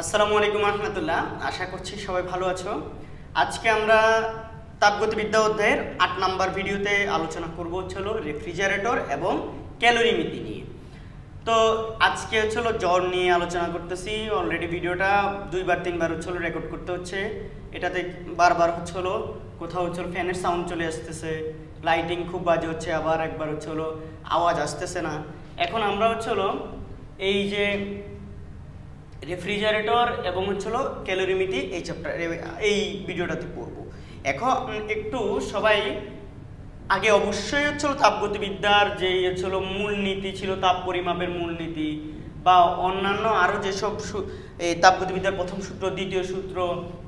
আসসালামু আলাইকুম রহমতুল্লাহ। আশা করছি সবাই ভালো আছো। আজকে আমরা তাপগতিবিদ্যা অধ্যায়ের ৮ নম্বর ভিডিওতে আলোচনা করব হচ্ছিল রেফ্রিজারেটর এবং ক্যালোরিমিতি নিয়ে। তো আজকে হচ্ছিল জ্বর নিয়ে আলোচনা করতেছি। অলরেডি ভিডিওটা 2-3 বার হচ্ছিল রেকর্ড করতে হচ্ছে। এটাতে বারবার হচ্ছিল কোথাও হচ্ছিল ফ্যানের সাউন্ড চলে আসতেছে, লাইটিং খুব বাজে হচ্ছে, আবার একবার হচ্ছিল আওয়াজ আসতেছে না। এখন আমরা হচ্ছিল এই যে রেফ্রিজারেটর এবং হচ্ছিল ক্যালোরিমিতি এই চ্যাপ্টার এই ভিডিওটাতে পড়ব। এখন একটু সবাই আগে অবশ্যই হচ্ছিল তাপগতিবিদ্যার যে হচ্ছিল মূলনীতি ছিল, তাপ পরিমাপের মূলনীতি বা অন্যান্য আরও যেসব এই তাপগতিবিদ্যার প্রথম সূত্র, দ্বিতীয় সূত্র,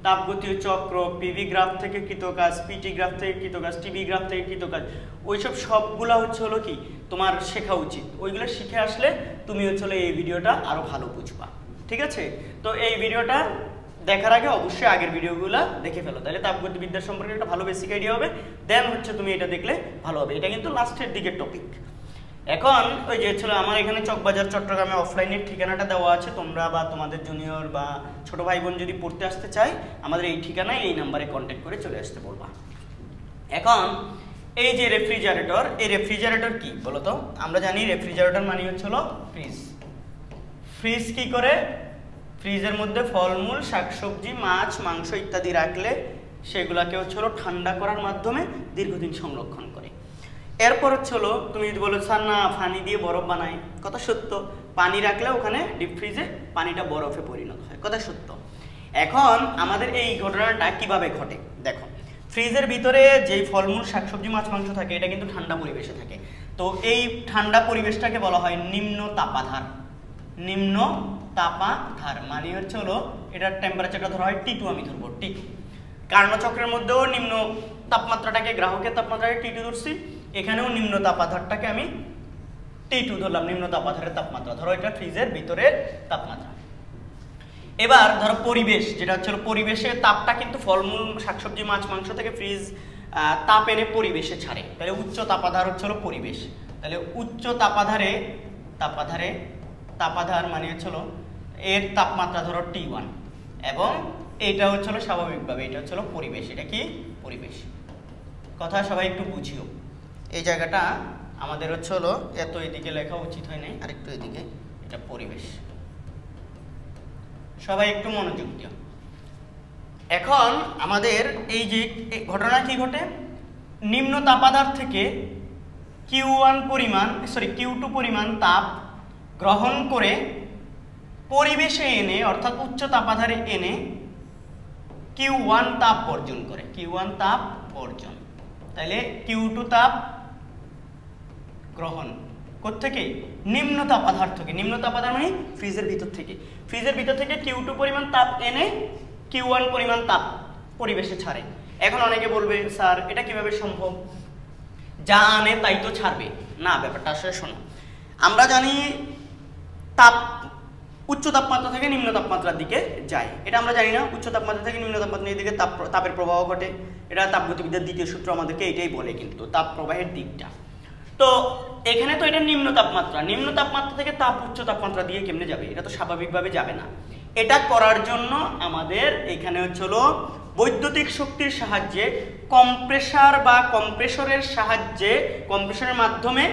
তাপগতীয় চক্র, পিভি গ্রাফ থেকে কৃতকাজ, পিটি গ্রাফ থেকে কৃতকাজ, টিভি গ্রাফ থেকে কৃতকাজ, ওইসব সবগুলা হচ্ছে হলো কি তোমার শেখা উচিত। ওইগুলো শিখে আসলে তুমি হচ্ছে এই ভিডিওটা আরও ভালো বুঝবা। ঠিক আছে? তো এই ভিডিওটা দেখার আগে অবশ্যই আগের ভিডিওগুলো দেখে ফেলো, তাহলে তাপগতিবিদ্যার সম্পর্কে একটা ভালো বেসিক আইডিয়া হবে। দেন হচ্ছে তুমি এটা দেখলে ভালো হবে। এটা কিন্তু লাস্টের দিকের টপিক। এখন ওই যে ছিল আমার এখানে চকবাজার চট্টগ্রামে অফলাইনের ঠিকানাটা দেওয়া আছে। তোমরা বা তোমাদের জুনিয়র বা ছোট ভাই বোন যদি পড়তে আসতে চায় আমাদের এই ঠিকানায় এই নাম্বারে কন্ট্যাক্ট করে চলে আসতে বলবা। এখন এই যে রেফ্রিজারেটর, এই রেফ্রিজারেটর কি বলো তো? আমরা জানি রেফ্রিজারেটর মানে হচ্ছিল ফ্রিজ। ফ্রিজ কি করে? ফ্রিজের মধ্যে ফলমূল, শাকসবজি, মাছ, মাংস ইত্যাদি রাখলে সেগুলাকে হচ্ছিল ঠান্ডা করার মাধ্যমে দীর্ঘদিন সংরক্ষণ করে। এরপর হচ্ছিল তুমি যদি বলো স্যার না পানি দিয়ে বরফ বানায়, কথা সত্য। পানি রাখলে ওখানে ডিপ ফ্রিজে পানিটা বরফে পরিণত হয়, কথা সত্য। এখন আমাদের এই ঘটনাটা কিভাবে ঘটে দেখো। ফ্রিজের ভিতরে যেই ফলমূল, শাকসবজি, মাছ, মাংস থাকে এটা কিন্তু ঠান্ডা পরিবেশে থাকে। তো এই ঠান্ডা পরিবেশটাকে বলা হয় নিম্ন তাপাধার। নিম্ন তাপাধার মানে হচ্ছে হলো এটার টেম্পারেচারটা ধরা হয় T2, আমি ধরবো T2। কার্নোচক্রের মধ্যেও নিম্ন তাপমাত্রাটাকে, গ্রাহকের তাপমাত্রাকে T2 ধরছি, এখানেও নিম্ন তাপাধারটাকে আমি T2 ধরলাম। নিম্ন তাপাধারের তাপমাত্রা ধরো এটা ফ্রিজের ভিতরের তাপমাত্রা। এবার ধরো পরিবেশ, যেটা হচ্ছে পরিবেশে তাপটা কিন্তু ফলমূল, শাকসবজি, মাছ, মাংস থেকে ফ্রিজ তাপ এনে পরিবেশে ছাড়ে। তাহলে উচ্চ তাপাধার হচ্ছে হলো পরিবেশ। তাহলে উচ্চ তাপাধার মানে হচ্ছিল এর তাপমাত্রা ধরো T1 এবং এটা হচ্ছিল স্বাভাবিকভাবে এটা হচ্ছিল পরিবেশ। এটা কি পরিবেশ? কথা সবাই একটু বুঝিও। এই জায়গাটা আমাদের হচ্ছে হলো এত এদিকে লেখা উচিত হয় নাই, আর একটু এদিকে। এটা পরিবেশ, সবাই একটু মনোযোগ দিও। এখন আমাদের এই যে ঘটনা কি ঘটে, নিম্ন তাপাধার থেকে Q2 পরিমাণ তাপ গ্রহণ করে পরিবেশে এনে, অর্থাৎ উচ্চ তাপাধারে এনে Q1 তাপ বর্জন করে। Q1 তাপ বর্জন, তাহলে Q2 তাপ গ্রহণ কোত্থেকে? নিম্ন তাপাধার থেকে। নিম্ন তাপাধার মানে ফ্রিজের ভিতর থেকে। ফ্রিজের ভিতর থেকে Q2 পরিমাণ তাপ এনে Q1 পরিমাণ তাপ পরিবেশে ছাড়ে। এখন অনেকে বলবে স্যার এটা কিভাবে সম্ভব? যা আনে তাই তো ছাড়বে না। ব্যাপারটা আসলে শোনো, আমরা জানি তাপ উচ্চ তাপমাত্রা থেকে নিম্ন তাপমাত্রার দিকে যায়, এটা আমরা জানি না। উচ্চ তাপমাত্রা থেকে নিম্ন তাপমাত্রার দিকে তাপের প্রবাহ ঘটে। এটা তাপগতিবিদ্যার দ্বিতীয় সূত্র আমাদেরকে এটাই বলে, কিন্তু তাপ প্রবাহের দিকটা। তো এখানে তো এটা নিম্ন তাপমাত্রা, নিম্ন তাপমাত্রা থেকে তাপ উচ্চ তাপমাত্রা দিয়ে কেমনে যাবে? এটা তো স্বাভাবিকভাবে যাবে না। এটা করার জন্য আমাদের এখানে হচ্ছিল বৈদ্যুতিক শক্তির সাহায্যে কম্প্রেসার বা কম্প্রেসরের সাহায্যে, কম্প্রেসরের মাধ্যমে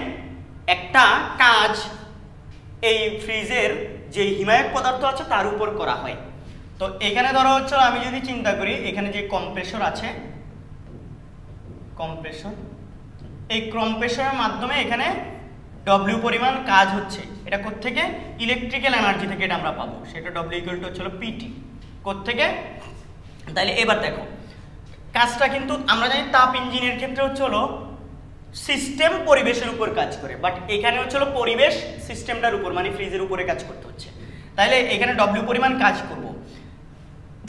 একটা কাজ এই ফ্রিজের যে হিমায়ক পদার্থ আছে তার উপর করা হয়। তো এখানে ধরো হচ্ছে আমি যদি চিন্তা করি, এখানে যে কম্প্রেসর আছে, কম্প্রেসর, এই কম্প্রেসরের মাধ্যমে এখানে W পরিমাণ কাজ হচ্ছে। এটা কোত্থেকে? ইলেকট্রিক্যাল এনার্জি থেকে এটা আমরা পাবো। সেটা W হচ্ছিল PT। কোত্থেকে? তাহলে এবার দেখো কাজটা কিন্তু আমরা জানি তাপ ইঞ্জিনের ক্ষেত্রে হচ্ছে হলো সিস্টেম পরিবেশের উপর কাজ করে, বাট এখানে হচ্ছে হলো পরিবেশ সিস্টেমটার উপর মানে ফ্রিজের উপরে কাজ করতে হচ্ছে। তাহলে এখানে W পরিমাণ কাজ করব।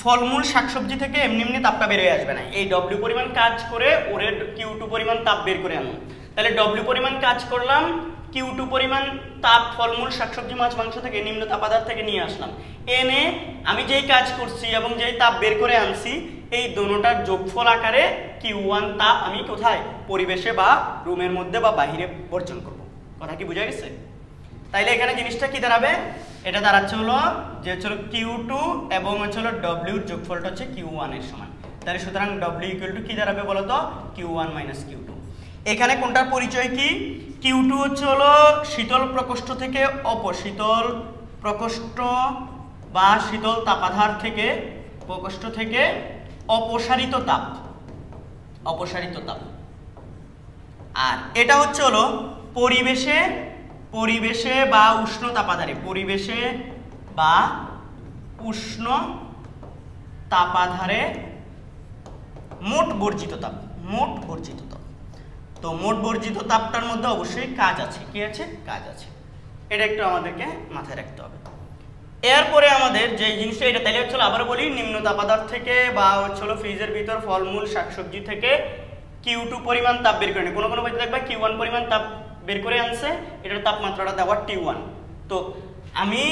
ফলমূল, শাকসবজি থেকে এমনি তাপটা বের হয়ে আসবে না। এই W পরিমাণ কাজ করে ওরে Q2 পরিমাণ তাপ বের করে আনলাম। তাহলে W পরিমাণ কাজ করলাম, Q2 পরিমাণ তাপ ফলমূল, শাকসবজি, মাছ, মাংস থেকে নিম্ন তাপাধার থেকে নিয়ে আসলাম। এনে আমি যেই কাজ করছি এবং যেই তাপ বের করে আনছি, এই দোনোটার যোগফল আকারে Q1 তাপ আমি কোথায়? পরিবেশে বা রুমের মধ্যে বা বাহিরে বর্জন করব। কথা কি বোঝা গেছে? তাইলে এখানে জিনিসটা কি দাঁড়াবে? এটা দাঁড়াচ্ছে হলো যে হচ্ছে Q2 এবং হচ্ছে হলো W এর যোগফলটা হচ্ছে Q1 এর সমান। তাহলে সুতরাং W ইকুয়াল টু কি দাঁড়াবে বলো তো? Q1 minus Q2। এখানে কোনটার পরিচয় কি? Q2 হচ্ছে হলো শীতল প্রকোষ্ঠ থেকে অপশীতল প্রকোষ্ঠ বা শীতল তাপাধার থেকে প্রকোষ্ঠ থেকে অপসারিত তাপ, অপসারিত তাপ। আর এটা হচ্ছে হলো পরিবেশে, পরিবেশে বা উষ্ণ তাপাধারে, পরিবেশে বা উষ্ণ তাপাধারে মোট বর্জিত তাপ, মোট বর্জিত তাপ। তো মোট বর্জিত তাপটার মধ্যে অবশ্যই কাজ আছে। কি আছে? কাজ আছে। এটা একটু আমাদেরকে মাথায় রাখতে হবে। এরপরে আমাদের যে জিনিসটা এটা তাইলে হচ্ছে আবার বলি, নিম্ন তাপাধার থেকে বা হচ্ছে ফ্রিজের ভিতর ফলমূল শাকসবজি থেকে Q2 পরিমাণ তাপ বের করে, কোনো কোনো বইতে দেখবা Q1 পরিমাণ তাপ বের করে আনছে, এটার তাপমাত্রাটা দেওয়া T1। তো আমি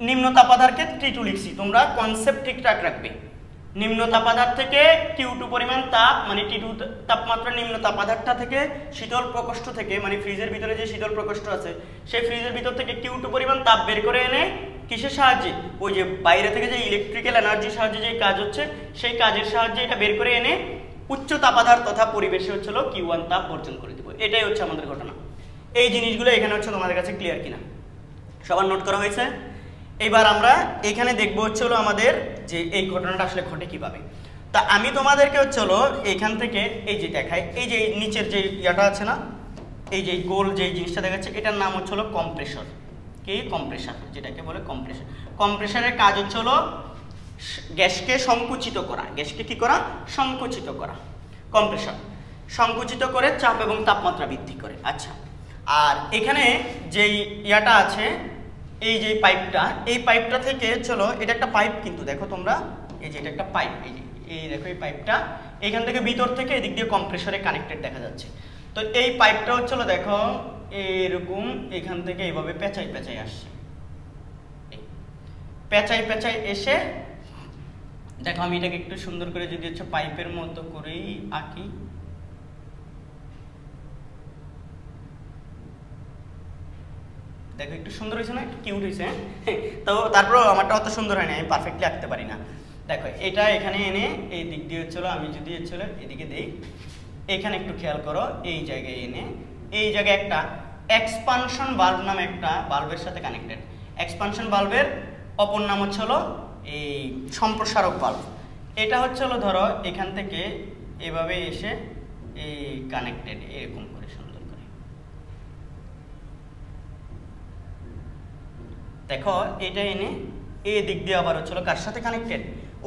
নিম্ন তাপাধারকে T2 লিখছি, তোমরা কনসেপ্ট ঠিকঠাক রাখবে। নিম্ন তাপাধার থেকে Q2 পরিমাণ তাপ মানে T2 তাপমাত্রা নিম্ন তাপাধারটা থেকে শীতল প্রকোষ্ঠ থেকে মানে ফ্রিজের ভিতরে যে শীতল প্রকোষ্ঠ আছে সেই ফ্রিজের ভিতর থেকে Q2 পরিমাণ তাপ বের করে এনে কিসের সাহায্যে? ওই যে বাইরে থেকে যে ইলেকট্রিক্যাল এনার্জির সাহায্যে যে কাজ হচ্ছে সেই কাজের সাহায্যে এটা বের করে এনে উচ্চ তাপাধার তথা পরিবেশে হচ্ছিল Q1 তাপ বর্জন করে দেব। এটাই হচ্ছে আমাদের ঘটনা। এই জিনিসগুলো এখানে হচ্ছে তোমাদের কাছে ক্লিয়ার কিনা সবার নোট করা হয়েছে? এবার আমরা এখানে দেখব হচ্ছে হলো আমাদের যে এই ঘটনাটা আসলে ঘটে কিভাবে। তা আমি তোমাদেরকে হচ্ছে হলো এখান থেকে এই যে দেখাই, এই যে নিচের যে ইয়াটা আছে না, এই যে গোল যে জিনিসটা দেখাচ্ছে এটার নাম হচ্ছে হলো কম্প্রেসর। কি? কম্প্রেসর, যেটাকে বলে কম্প্রেসর। কম্প্রেসরের কাজ হচ্ছে হলো গ্যাসকে সংকুচিত করা। গ্যাসকে কি করা? সংকুচিত করা। কম্প্রেসর সংকুচিত করে চাপ এবং তাপমাত্রা বৃদ্ধি করে। আচ্ছা, আর এখানে যেই ইয়াটা আছে এই যে পাইপটা, এই পাইপটা থেকে চলো এটা একটা পাইপ কিন্তু দেখো তোমরা, এই যে এটা একটা পাইপ, এই যে এই দেখো এই পাইপটা এখান থেকে ভিতর থেকে এদিক দিয়ে কম্প্রেসরে কানেক্টেড দেখা যাচ্ছে। তো এই পাইপটা হচ্ছিল দেখো এরকম এখান থেকে এইভাবে পেঁচাই পেঁচাই আসছে, পেঁচাই পেঁচাই এসে দেখো আমি এটাকে একটু সুন্দর করে যদি হচ্ছে পাইপের মতো করেই আঁকি, দেখো একটু সুন্দর হয়েছে না? একটু কিউট হয়েছে। তো তারপরেও আমারটা অত সুন্দর হয় না, আমি পারফেক্টলি আঁকতে পারি না। দেখো এটা এখানে এনে এই দিক দিয়ে হচ্ছিল, আমি যদি হচ্ছিল এদিকে দেই, এখানে একটু খেয়াল করো, এই জায়গায় এনে এই জায়গায় একটা এক্সপানশন বাল্ব নামে একটা বাল্বের সাথে কানেক্টেড। এক্সপানশন বাল্বের অপর নাম হচ্ছে হলো এই সম্প্রসারক বাল্ব। এটা হচ্ছে হলো ধরো এখান থেকে এভাবে এসে এই কানেক্টেড এরকম করে সুন্দর করে দেখো, এটা এনে এই দিক দিয়ে আবার হচ্ছিল কার সাথে কানেক্টেড?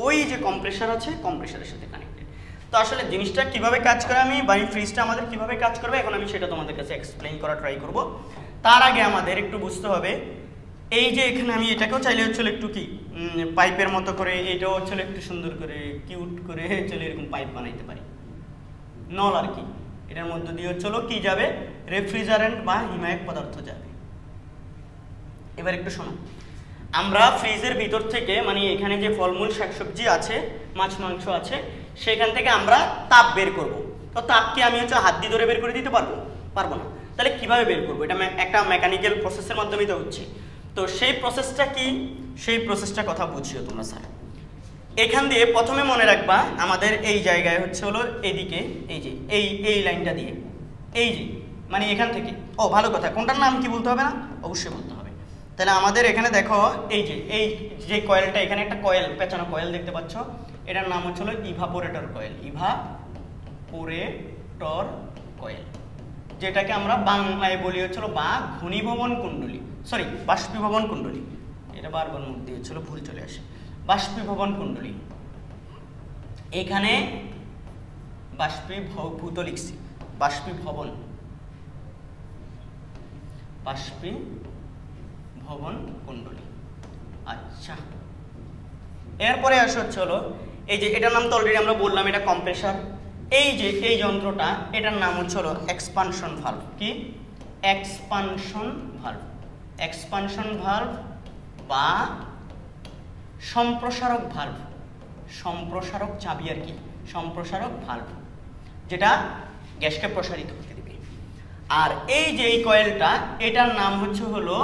ওই যে কম্প্রেসর আছে, কম্প্রেসরের সাথে কানেক্টেড। তো আসলে জিনিসটা কিভাবে কাজ করে আমি বা ফ্রিজটা আমাদের কিভাবে কাজ করবে এখন আমি সেটা তোমাদের কাছে এক্সপ্লেইন করা ট্রাই করব। তার আগে আমাদের একটু বুঝতে হবে এই যে এখানে আমি এটাকেও চাইলে হচ্ছিল একটু কি পাইপের মতো করে, এটাও হচ্ছিল একটু সুন্দর করে কিউট করে চলে এরকম পাইপ বানাইতে পারি, নল আর কি। এটার মধ্যে দিয়ে হচ্ছিল কি যাবে? রেফ্রিজারেন্ট বা হিমায়ক পদার্থ যাবে। এবার একটু শোনো, আমরা ফ্রিজের ভিতর থেকে মানে এখানে যে ফলমূল শাকসবজি আছে, মাছ মাংস আছে, সেখান থেকে আমরা তাপ বের করব। তো তাপ কি আমি হচ্ছে হাত দিয়ে ধরে বের করে দিতে পারবো? পারবো না। তাহলে কিভাবে বের করবো? এটা একটা মেকানিক্যাল প্রসেসের মাধ্যমেই তো হচ্ছে। তো সেই প্রসেসটা কি? সেই প্রসেসটা কথা বুঝিও তোমরা স্যার। এখান দিয়ে প্রথমে মনে রাখবা আমাদের এই জায়গায় হচ্ছে হলো এদিকে এই যে এই লাইনটা দিয়ে এই যে মানে এখান থেকে, ও ভালো কথা, কোনটার নাম কি বলতে হবে না? অবশ্যই বলতে হবে। তাহলে আমাদের এখানে দেখো এই যে কয়েলটা, এখানে একটা কয়েল, পেঁচানো কয়েল দেখতে পাচ্ছ, এটার নাম হচ্ছে হলো ইভাপোরেটর কয়েল। ইভাপোরেটর কয়েল, যেটাকে আমরা বাংলায় বলি হচ্ছিল বা ঘনীভবন কুণ্ডলী, সরি বাষ্পীভবন কুণ্ডলী। এটা বারবার মুখ দিয়ে হচ্ছিল ভুল চলে আসে। বাষ্পীভবন কুণ্ডলী, এখানে বাষ্পীভূত লিখছি, বাষ্পীভবন, বাষ্পীভবন কুণ্ডলী। আচ্ছা, এরপরে আসে হচ্ছে হলো এই যে এটার নাম তো অলরেডি আমরা বললাম, এটা কম্প্রেসর। এই যে এই যন্ত্রটা, এটার নাম হচ্ছে হলো এক্সপানশন ভালভ। কি? Expansion valve. এক্সপানশন ভালভ বা সম্প্রসারক ভালভ, সম্প্রসারক চাবি আর কি, সম্প্রসারক ভালভ, যেটা গ্যাসকে প্রসারিত করতে দেবে। আর এই যে এই কয়েলটা, এটার নাম হচ্ছে হলো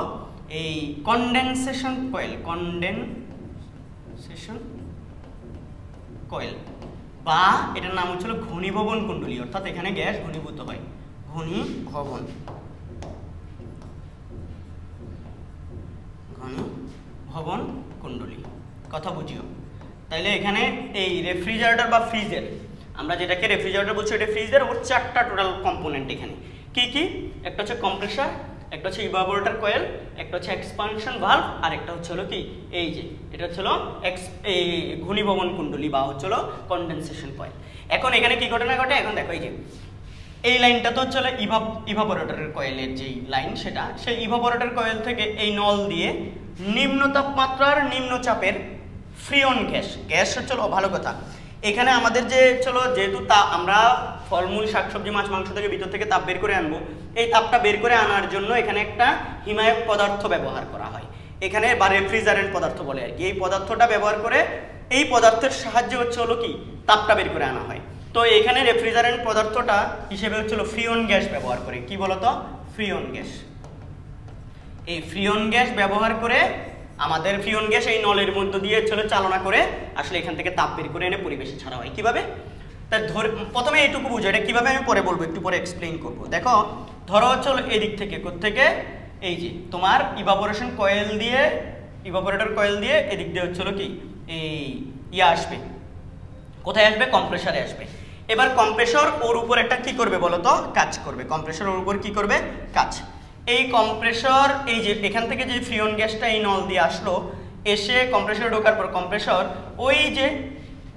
এই কনডেনসেশন কয়েল বা এটার নাম হচ্ছিল ঘনীভবন কুণ্ডলী, অর্থাৎ এখানে গ্যাস ঘনীভূত হয়, ঘনীভবন কুণ্ডলী। কথা বুঝিও। তাইলে এখানে এই রেফ্রিজারেটর বা ফ্রিজের, আমরা যেটাকে রেফ্রিজারেটর বলছি এটা ফ্রিজের, ওর 4টা টোটাল কম্পোনেন্ট এখানে কি কি? একটা হচ্ছে কম্প্রেসর, একটা হচ্ছে ইভাপোরেটর কয়েল, একটা হচ্ছে এক্সপানশন ভালভ, আর একটা হচ্ছে হলো কি এই যে এটা হচ্ছে হলো এই ঘনীভবন কুণ্ডলী বা হচ্ছে হলো কনডেনসেশন কয়েল। এখন এখানে কি ঘটনা ঘটে? এখন দেখো এই যে এই লাইনটা তো হচ্ছে ইভাপোরেটরের কয়েলের যেই লাইন, সেটা সেই ইভাপোরেটর কয়েল থেকে এই নল দিয়ে নিম্ন তাপমাত্রার নিম্ন চাপের ফ্রিয়ন গ্যাস হচ্ছে ভালো কথা। এখানে আমাদের যে চলো যেহেতু আমরা ফলমূল শাকসবজি মাছ মাংস থেকে ভিতর থেকে তাপ বের করে আনবো, এই তাপটা বের করে আনার জন্য এখানে একটা হিমায়ক পদার্থ ব্যবহার করা হয় এখানে, বা রেফ্রিজারেন্ট পদার্থ বলে আর কি। এই পদার্থটা ব্যবহার করে এই পদার্থের সাহায্যে হচ্ছে হলো কি তাপটা বের করে আনা হয়। তো এখানে রেফ্রিজারেন্ট পদার্থটা হিসেবে হচ্ছে ফ্রিয়ন গ্যাস ব্যবহার করে। কি বলতো? ফ্রিয়ন গ্যাস। এই ফ্রিয়ন গ্যাস ব্যবহার করে আমাদের ফ্রিয়ন গ্যাস এই নলের মধ্য দিয়ে চালনা করে আসলে এখান থেকে তাপ বের করে এনে পরিবেশে ছাড়া হয়। কিভাবে? তাই প্রথমে এইটুকু বুঝো, এটা কিভাবে আমি পরে বলবো, একটু পরে এক্সপ্লেইন করবো। দেখো ধরো হচ্ছে এদিক থেকে কোত্থেকে এই যে তোমার ইভাপোরেটর কয়েল দিয়ে এদিক দিয়ে হচ্ছে কি এই আসবে, কোথায় আসবে? কম্প্রেসারে আসবে। এবার কম্প্রেসর ওর উপর একটা কি করবে বলতো? কাজ করবে। কম্প্রেসর ওর উপর কি করবে? কাজ। এই কম্প্রেসর এই যে এখান থেকে যে ফ্রিয়ন গ্যাসটা এই নল দিয়ে আসলো, এসে কম্প্রেসরে ঢোকার পর কম্প্রেসর ওই যে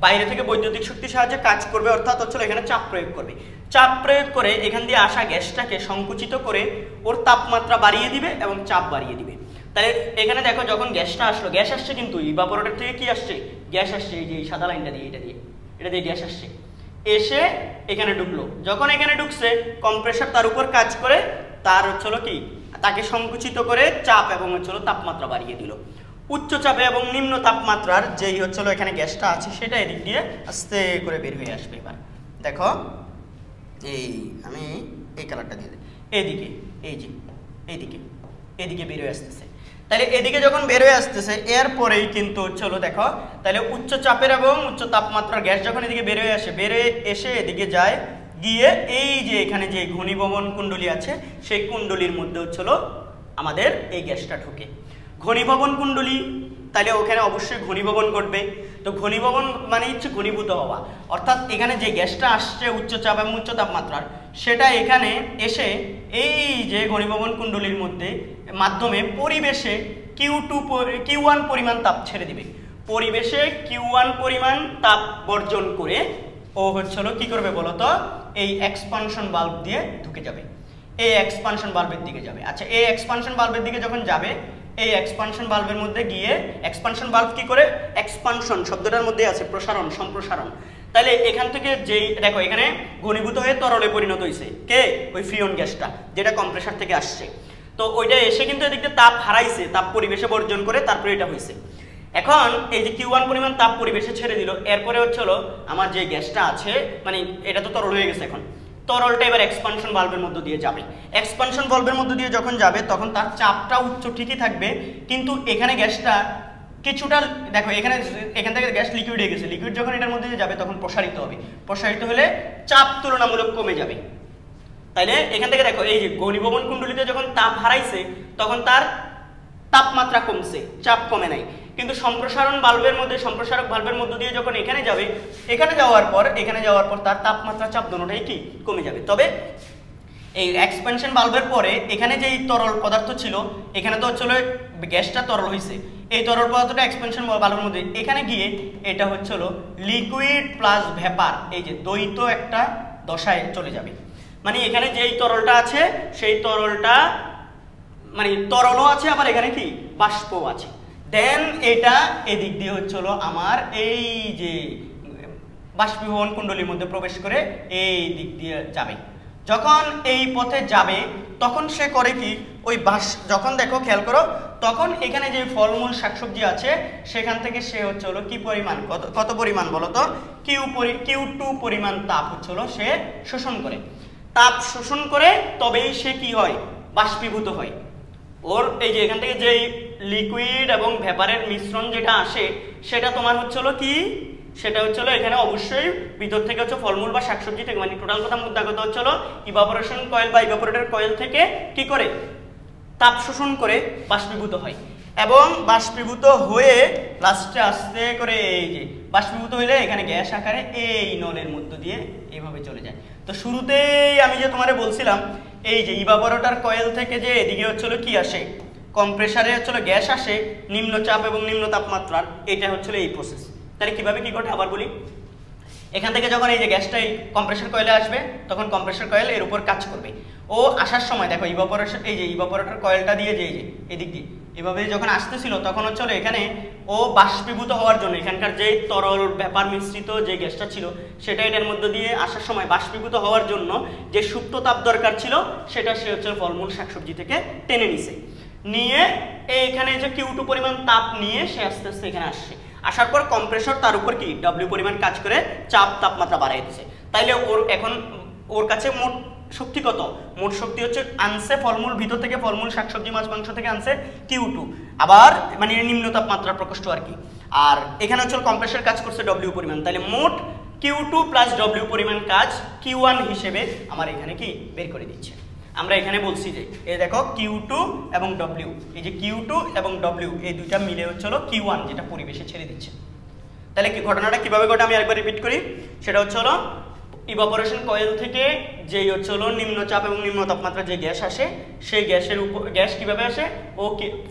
বাইরে থেকে বৈদ্যুতিক শক্তির সাহায্যে কাজ করবে, অর্থাৎ হচ্ছে এখানে চাপ প্রয়োগ করবে। চাপ প্রয়োগ করে এখান দিয়ে আসা গ্যাসটাকে সংকুচিত করে ওর তাপমাত্রা বাড়িয়ে দিবে এবং চাপ বাড়িয়ে দিবে। তাহলে এখানে দেখো যখন গ্যাসটা আসলো, গ্যাস আসছে কিন্তু ইভাপোরেটর থেকে কি আসছে? গ্যাস আসছে। এই যে এই সাদা লাইনটা দিয়ে এটা দিয়ে গ্যাস আসছে, এসে এখানে ঢুকলো। যখন এখানে ঢুকছে কম্প্রেসর তার উপর কাজ করে তার হচ্ছে কি তাকে সংকুচিত করে চাপ এবং হচ্ছে তাপমাত্রা বাড়িয়ে দিল। উচ্চ চাপে এবং নিম্ন তাপমাত্রার যেই হচ্ছে এখানে গ্যাসটা আছে সেটা এদিক দিয়ে আস্তে করে বের হয়ে আসবে। এবার দেখো এই আমি এই কালারটা দিয়ে দিই, এদিকে এই যে এদিকে বের হয়ে আসতেছে। তাহলে এদিকে যখন বের হয়ে আসতেছে এরপরেই কিন্তু হচ্ছে দেখো তাহলে উচ্চ চাপের এবং উচ্চ তাপমাত্রার গ্যাস যখন এদিকে বের হয়ে আসে, এসে এদিকে যায়, গিয়ে এই যে এখানে যে ঘনীভবন কুণ্ডলী আছে সেই কুণ্ডলীর মধ্যে হচ্ছে আমাদের এই গ্যাসটা ঢোকে। ঘনীভবন কুণ্ডলী, তাহলে ওখানে অবশ্যই ঘনীভবন ঘটবে। তো ঘনীভবন মানে হচ্ছে ঘনীভূত হওয়া, অর্থাৎ এখানে যে গ্যাসটা আসছে উচ্চ চাপ এবং উচ্চ তাপমাত্রার, সেটা এখানে এসে এই যে ঘনীভবন কুণ্ডলীর মাধ্যমে পরিবেশে Q1 পরিমাণ তাপ ছেড়ে দিবে। পরিবেশে Q1 পরিমাণ তাপ বর্জন করে ও হচ্ছে কি করবে বলতো? এই এক্সপানশন বাল্ব দিয়ে ঢুকে যাবে, এই এক্সপানশন বাল্বের দিকে যাবে। আচ্ছা, এই এক্সপানশন বাল্বের দিকে যখন যাবে, এই এক্সপানশন বাল্বের মধ্যে গিয়ে এক্সপানশন বাল্ব কি করে? এক্সপানশন শব্দটার মধ্যে আছে প্রসারণ, সম্প্রসারণ। তাহলে এখান থেকে যেই দেখো এখানে ঘনীভূত হয়ে তরলে পরিণত হয়েছে কে? ওই ফ্রিয়ন গ্যাসটা যেটা কম্প্রেসর থেকে আসছে। তো ওইটা এসে কিন্তু এদিকে তাপ হারাইছে, তাপ পরিবেশে বর্জন করে তারপরে এটা হয়েছে। এখন এই যে Q1 পরিমাণ তাপ পরিবেশে ছেড়ে দিল, এরপরে হচ্ছে আমার যে গ্যাসটা আছে মানে এটা তো তরল হয়ে গেছে, এখন তরলটা এবার এক্সপানশন ভালভের মধ্য দিয়ে যাবে। এক্সপানশন ভালভের মধ্য দিয়ে যখন যাবে তখন তার চাপটা উচ্চ ঠিকই থাকবে, কিন্তু এখানে গ্যাসটা কিছুটা দেখো এখান থেকে গ্যাস লিকুইড হয়ে গেছে, লিকুইড যখন এটার মধ্যে যাবে তখন প্রসারিত হবে, প্রসারিত হলে চাপ তুলনামূলক কমে যাবে। তাইলে এখান থেকে দেখো এই যে ঘনীভবন কুণ্ডলীতে যখন তাপ হারাইছে তখন তার তাপমাত্রা কমছে, চাপ কমে নাই। কিন্তু সম্প্রসারক ভালভের মধ্য দিয়ে যখন এখানে যাবে, এখানে যাওয়ার পর তার তাপমাত্রা চাপ দুটোটাই কি কমে যাবে। তবে এই এক্সপানশন ভালভের পরে এখানে যেই তরল পদার্থ ছিল, এখানে তো হচ্ছে গ্যাসটা তরল হয়েছে, এই তরল পদার্থটা এক্সপানশন ভালভের মধ্যে এখানে গিয়ে এটা হচ্ছে লিকুইড প্লাস ভেপার, এই যে দ্বৈত একটা দশায় চলে যাবে। মানে এখানে যেই তরলটা আছে সেই তরলটা মানে তরলও আছে, আবার এখানে কি বাষ্পও আছে। দেন এটা এদিক দিয়ে হচ্ছে আমার এই যে বাষ্পীভবন কুণ্ডলীর মধ্যে প্রবেশ করে এই দিক দিয়ে যাবে। যখন এই পথে যাবে তখন সে করে কি ওই যখন দেখো খেয়াল করো, তখন এখানে যে ফলমূল শাকসবজি আছে সেখান থেকে সে হচ্ছে কি পরিমাণ, কত পরিমাণ বলো তো? Q2 পরিমাণ তাপ হচ্ছে সে শোষণ করে। তাপ শোষণ করে তবেই সে কি হয়? বাষ্পীভূত হয়। ওর এই যে এখান থেকে যে লিকুইড এবং ভেপারের মিশ্রণ যেটা আসে সেটা তোমার হচ্ছে হলো কি, সেটা হচ্ছে হলো এখানে অবশ্যই ভিতর থেকে হচ্ছে ফলমূল বা শাকসবজি থেকে, মানে টোটাল কথা মুদ্রা কথা হচ্ছে হলো ইভাপোরেশন কয়েল বা ইভাপোরেটর কয়েল থেকে কি করে তাপ শোষণ করে বাষ্পীভূত হয়, এবং বাষ্পীভূত হয়ে লাস্টে আস্তে করে এই যে বাষ্পীভূত হইলে এখানে গ্যাস আকারে এই নলের মধ্য দিয়ে এইভাবে চলে যায়। তো শুরুতেই আমি যে তোমারে বলছিলাম এই যে ইভাপোরেটর কয়েল থেকে যে এদিকে হচ্ছে হলো কি আসে, কম্প্রেসারে হচ্ছে হলো গ্যাস আসে নিম্নচাপ এবং নিম্ন তাপমাত্রার, এটা হচ্ছে এই প্রসেস। তাহলে কিভাবে কি ঘটে আবার বলি। এখান থেকে যখন এই যে গ্যাসটা এই কম্প্রেসর কয়েলে আসবে তখন কম্প্রেসর কয়েল এর উপর কাজ করবে। ও আসার সময় দেখো ইভাপোরেশন এই যে ইভাপোরেটর কয়েলটা দিয়ে যে এদিক দিয়ে এভাবে যখন আসতেছিল তখন হচ্ছে এখানে ও বাষ্পীভূত হওয়ার জন্য এখানকার যে তরল ব্যাপার মিশ্রিত যে গ্যাসটা ছিল সেটা এটার মধ্যে দিয়ে আসার সময় বাষ্পীভূত হওয়ার জন্য যে সুপ্ত তাপ দরকার ছিল সেটা সে হচ্ছে ফলমূল শাকসবজি থেকে টেনে নিছে, নিয়ে এইখানে যে Q2 পরিমাণ তাপ নিয়ে সে আস্তে আস্তে এখানে আসছে। আসার পর কম্প্রেসর তার উপর কি W পরিমাণ কাজ করে চাপ তাপমাত্রা বাড়াই দিচ্ছে। তাইলে ওর এখন ওর কাছে মোট শক্তি কত, মোট শক্তি হচ্ছে আনসে ফলমূল ভিতর থেকে ফলমূল শাকসবজি মাছ মাংস থেকে আনসে Q2, আবার মানে নিম্ন তাপমাত্রা প্রকোষ্ঠ আর কি। আর এখানে হচ্ছে কম্প্রেসর কাজ করছে W পরিমাণ, তাহলে মোট Q2 প্লাস W পরিমাণ কাজ Q1 হিসেবে আমার এখানে কি বের করে দিচ্ছে। আমরা এখানে বলছি যে এই দেখো Q2 এবং W, এই যে Q2 এবং W এই দুইটা মিলে হচ্ছে হলো Q1 যেটা পরিবেশে ছেড়ে দিচ্ছে। তাহলে কি ঘটনাটা কিভাবে ঘটে আমি আরেকবার রিপিট করি। সেটা হচ্ছে হলো ইভাপোরেশন কয়েল থেকে যেই হচ্ছে হলো নিম্নচাপ এবং নিম্ন তাপমাত্রা যে গ্যাস আসে সেই গ্যাসের উপর গ্যাস কিভাবে আসে, ও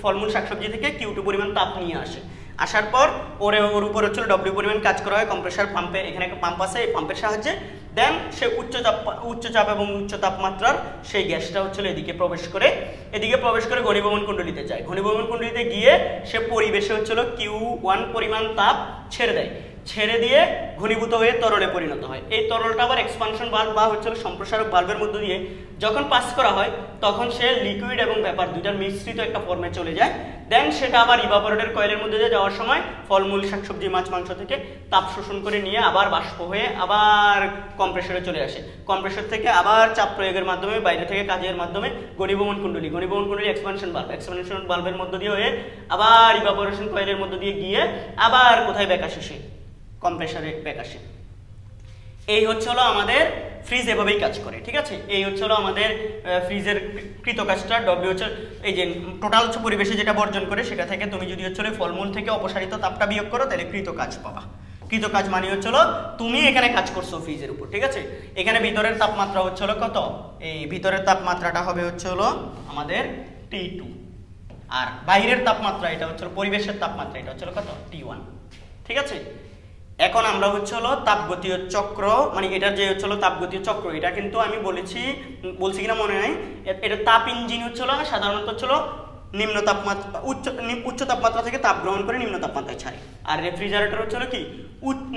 ফলমূল শাকসবজি থেকে Q2 পরিমাণ তাপ নিয়ে আসে। আসার পর ওর উপর হচ্ছে W পরিমাণ কাজ করা হয় কম্প্রেসার পাম্পে, এখানে একটা পাম্প আছে এই পাম্পের সাহায্যে। দেন সে উচ্চ চাপ এবং উচ্চ তাপমাত্রার সেই গ্যাসটা হচ্ছে এদিকে প্রবেশ করে ঘনীভবন কুণ্ডলীতে যায়। ঘনীভবন কুণ্ডলীতে গিয়ে সে পরিবেশে হচ্ছে Q1 পরিমাণ তাপ ছেড়ে দেয়, ছেড়ে দিয়ে ঘনীভূত হয়ে তরলে পরিণত হয়। এই তরলটা আবার এক্সপানশন ভালভ বা হচ্ছে সম্প্রসারক ভালভের মধ্য দিয়ে যখন পাস করা হয় তখন সে লিকুইড এবং ভেপার দুইটার মিশ্রিত একটা ফর্মে চলে যায়। দেন সেটা আবার ইভাপোরেটর কয়েলের মধ্যে দিয়ে যাওয়ার সময় ফলমূল শাকসবজি মাছ মাংস থেকে তাপ শোষণ করে নিয়ে আবার বাষ্প হয়ে আবার কম্প্রেসরে চলে আসে। কম্প্রেসর থেকে আবার চাপ প্রয়োগের মাধ্যমে বাইরে থেকে কাজের মাধ্যমে ঘনীভবন কুণ্ডলী এক্সপানশন ভালভের মধ্য দিয়ে হয়ে আবার ইভাপোরেশন কয়েলের মধ্য দিয়ে গিয়ে আবার কোথায় ব্যাক আসে, সে কম্প্রেসরে ব্যাক আসে। এই হচ্ছে হলো আমাদের ফ্রিজ এভাবেই কাজ করে, ঠিক আছে। এই হচ্ছে হলো আমাদের ফ্রিজের কৃত কাজটা। W হচ্ছে এই যে টোটাল হচ্ছে পরিবেশে যেটা বর্জন করে সেটা থেকে তুমি যদি হচ্ছে ফলমূল থেকে অপসারিত তাপটা বিয়োগ করো তাহলে কৃত কাজ পাবা। কৃত কাজ মানে হচ্ছে হলো তুমি এখানে কাজ করছো ফ্রিজের উপর, ঠিক আছে। এখানে ভিতরের তাপমাত্রা হচ্ছে হলো কত, এই ভিতরের তাপমাত্রাটা হবে হচ্ছে হলো আমাদের T2, আর বাইরের তাপমাত্রা এটা হচ্ছে পরিবেশের তাপমাত্রা এটা হচ্ছে কত T1, ঠিক আছে। এখন আমরা হচ্ছে হলো তাপগতীয় চক্র, মানে এটার যে হচ্ছে হলো তাপগতীয় চক্র, এটা কিন্তু আমি বলছি কিনা মনে নাই। এটা তাপ ইঞ্জিন হচ্ছে হলো সাধারণত হচ্ছে হলো নিম্ন তাপমাত্রা উচ্চ তাপমাত্রা থেকে তাপ গ্রহণ করে নিম্ন তাপমাত্রায় ছাড়ে, আর রেফ্রিজারেটর হচ্ছে হলো কি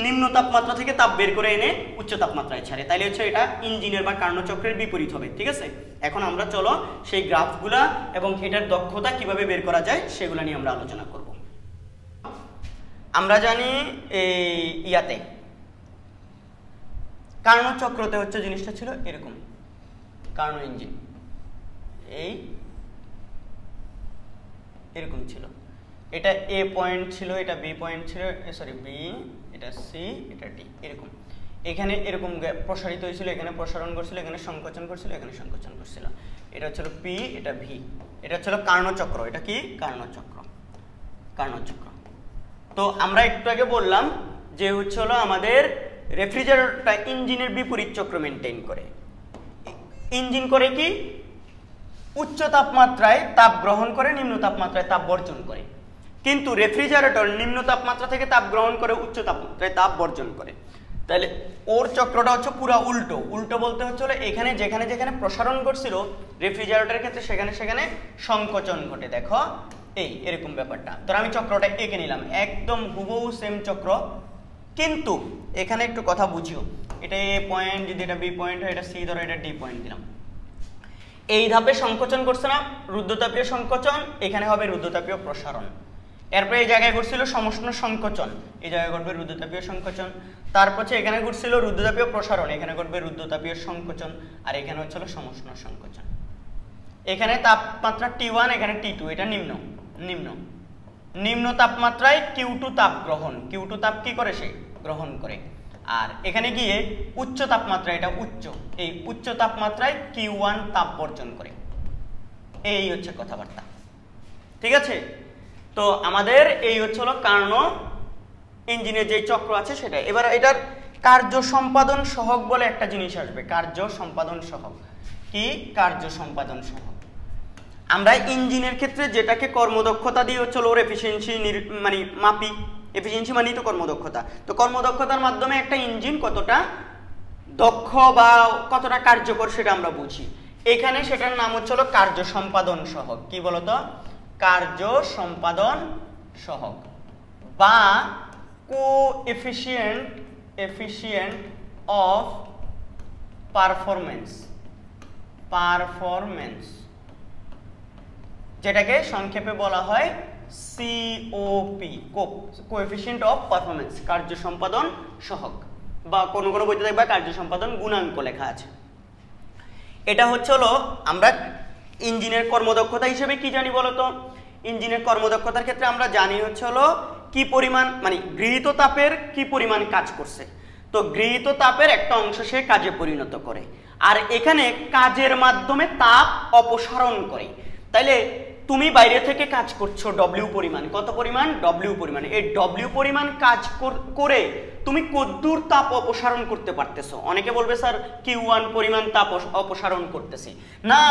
নিম্ন তাপমাত্রা থেকে তাপ বের করে এনে উচ্চ তাপমাত্রায় ছাড়ে। তাইলে হচ্ছে এটা ইঞ্জিনের বা কার্ণচক্রের বিপরীত হবে, ঠিক আছে। এখন আমরা চলো সেই গ্রাফগুলা এবং এটার দক্ষতা কিভাবে বের করা যায় সেগুলো নিয়ে আমরা আলোচনা করব। আমরা জানি এই ইয়াতে কার্ণচক্রতে হচ্ছে জিনিসটা ছিল এরকম, কার্ণ ইঞ্জিন এই এরকম ছিল, এটা A পয়েন্ট ছিল, এটা B পয়েন্ট ছিল, সরি B, এটা C, এটা D, এরকম। এখানে এরকম প্রসারিত হয়েছিল, এখানে প্রসারণ করছিল, এখানে সংকোচন করছিল, এখানে সংকোচন করছিল। এটা হচ্ছে P, এটা V, এটা হচ্ছে কার্ণচক্র। এটা কি কার্ণচক্র, কার্ণচক্র। তো আমরা একটু আগে বললাম যে হচ্ছে হলো আমাদের রেফ্রিজারেটরটা ইঞ্জিনের বিপরীত চক্র মেনটেন করে। ইঞ্জিন করে কি উচ্চ তাপমাত্রায় তাপ গ্রহণ করে নিম্ন তাপমাত্রায় তাপ বর্জন করে, কিন্তু রেফ্রিজারেটর নিম্ন তাপমাত্রা থেকে তাপ গ্রহণ করে উচ্চ তাপমাত্রায় তাপ বর্জন করে। তাহলে ওর চক্রটা হচ্ছে পুরো উল্টো। উল্টো বলতে হচ্ছে হলো এখানে যেখানে যেখানে প্রসারণ করছিল রেফ্রিজারেটরের ক্ষেত্রে সেখানে সেখানে সংকোচন ঘটে। দেখো এই এরকম ব্যাপারটা। ধর আমি চক্রটা এঁকে নিলাম, একদম হুবহু সেম চক্র, কিন্তু এখানে একটু কথা বুঝিও। এটা A পয়েন্ট, যদি এটা B পয়েন্ট হয়, এটা C ধরো, এটা D পয়েন্ট দিলাম। এই ধাপে সংকোচন করছে না, রুদ্ধতাপীয় সংকোচন, এখানে হবে রুদ্ধতাপীয় প্রসারণ। এরপরে এই জায়গায় ঘটছিল সমষ্ণ সংকোচন, এই জায়গায় ঘটবে রুদ্ধতাপীয় সংকোচন। তারপর এখানে ঘটছিল রুদ্ধতাপীয় প্রসারণ, এখানে ঘটবে রুদ্ধতাপীয় সংকোচন, আর এখানে হচ্ছিল সমষ্ণ সংকোচন। এখানে তাপমাত্রা T1, এখানে T2, এটা নিম্ন নিম্ন নিম্ন তাপমাত্রায় Q2 তাপ গ্রহণ, Q2 তাপ কি করে সে গ্রহণ করে। আর এখানে গিয়ে উচ্চ তাপমাত্রা, এটা উচ্চ, এই উচ্চ তাপমাত্রায় Q1 তাপ বর্জন করে। এই হচ্ছে কথাবার্তা, ঠিক আছে। তো আমাদের এই হচ্ছে হলো কার্নো ইঞ্জিনের যে চক্র আছে সেটা। এবার এটার কার্য সম্পাদন সহগ বলে একটা জিনিস আসবে, কার্য সম্পাদন সহগ। কি কার্য সম্পাদন সহগ? আমরা ইঞ্জিনের ক্ষেত্রে যেটাকে কর্মদক্ষতা দিয়ে হচ্ছে ওর এফিসিয়েন্সি মানে মাপি, এফিসিয়েন্সি মানেই তো কর্মদক্ষতা। তো কর্মদক্ষতার মাধ্যমে একটা ইঞ্জিন কতটা দক্ষ বা কতটা কার্যকর সেটা আমরা বুঝি। এখানে সেটার নাম হচ্ছে হলো কার্য সম্পাদন সহগ। কি বলতো? কার্য সম্পাদন সহগ বা কোএফিসিয়েন্ট অফ পারফরম্যান্স, যেটাকে সংক্ষেপে বলা হয় সিওপি, কোএফিসিয়েন্ট অফ পারফরম্যান্স, কার্য সম্পাদন সহগ, বা কোনো কোনো বইতে দেখবা কার্য সম্পাদন গুণাঙ্ক লেখা আছে। এটা হচ্ছে হলো আমরা ইঞ্জিনের কর্মদক্ষতা হিসেবে কি জানি বলতো? ইঞ্জিনের কর্মদক্ষতার ক্ষেত্রে আমরা জানি হচ্ছে হলো কি পরিমাণ, মানে গৃহীত তাপের কি পরিমাণ কাজ করছে। তো গৃহীত তাপের একটা অংশ সে কাজে পরিণত করে, আর এখানে কাজের মাধ্যমে তাপ অপসারণ করে। তাইলে তুমি বাইরে থেকে কাজ করছো ডব্লিউ পরিমাণ, কত পরিমাণ? ডব্লিউ পরিমাণ। এই ডব্লিউ পরিমাণ কাজ করে তুমি কতদূর তাপ অপসারণ করতে পারতেছো? অনেকে বলবে স্যার Q1 পরিমাণ তাপ অপসারণ করতেছি। না,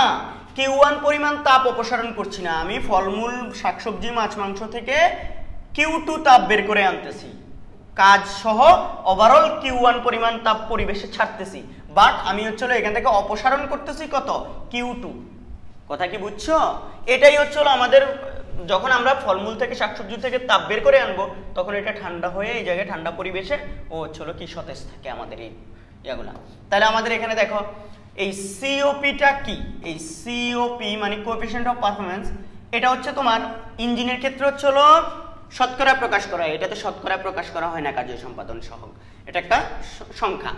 Q1 পরিমাণ তাপ অপসারণ করছি না, আমি ফলমূল, শাকসবজি, মাছ মাংস থেকে Q2 তাপ বের করে আনতেছি, কাজ সহ ওভারঅল Q1 পরিমাণ তাপ পরিবেশে ছাড়তেছি, বাট আমি হচ্ছে এখান থেকে অপসারণ করতেছি কত? Q2। কথা কি বুঝছো? এটাই হচ্ছে আমাদের, যখন আমরা ফলমূল থেকে শাকসবজি থেকে তাপ বের করে আনবো তখন এটা ঠান্ডা হয়ে এই জায়গায় ঠান্ডা পরিবেশে ও হচ্ছে কি সতেজ থাকে আমাদের এই ইয়াগুলা। তাহলে আমাদের এখানে দেখো এই সিওপিটা কি? এই সিওপি মানে কোএফিসিয়েন্ট অফ পারফরম্যান্স, এটা হচ্ছে তোমার ইঞ্জিনের ক্ষেত্রে হচ্ছে হলো শতকরা প্রকাশ করা হয়, এটাতে শতকরা প্রকাশ করা হয় না কার্য সম্পাদন সহগ, এটা একটা সংখ্যা।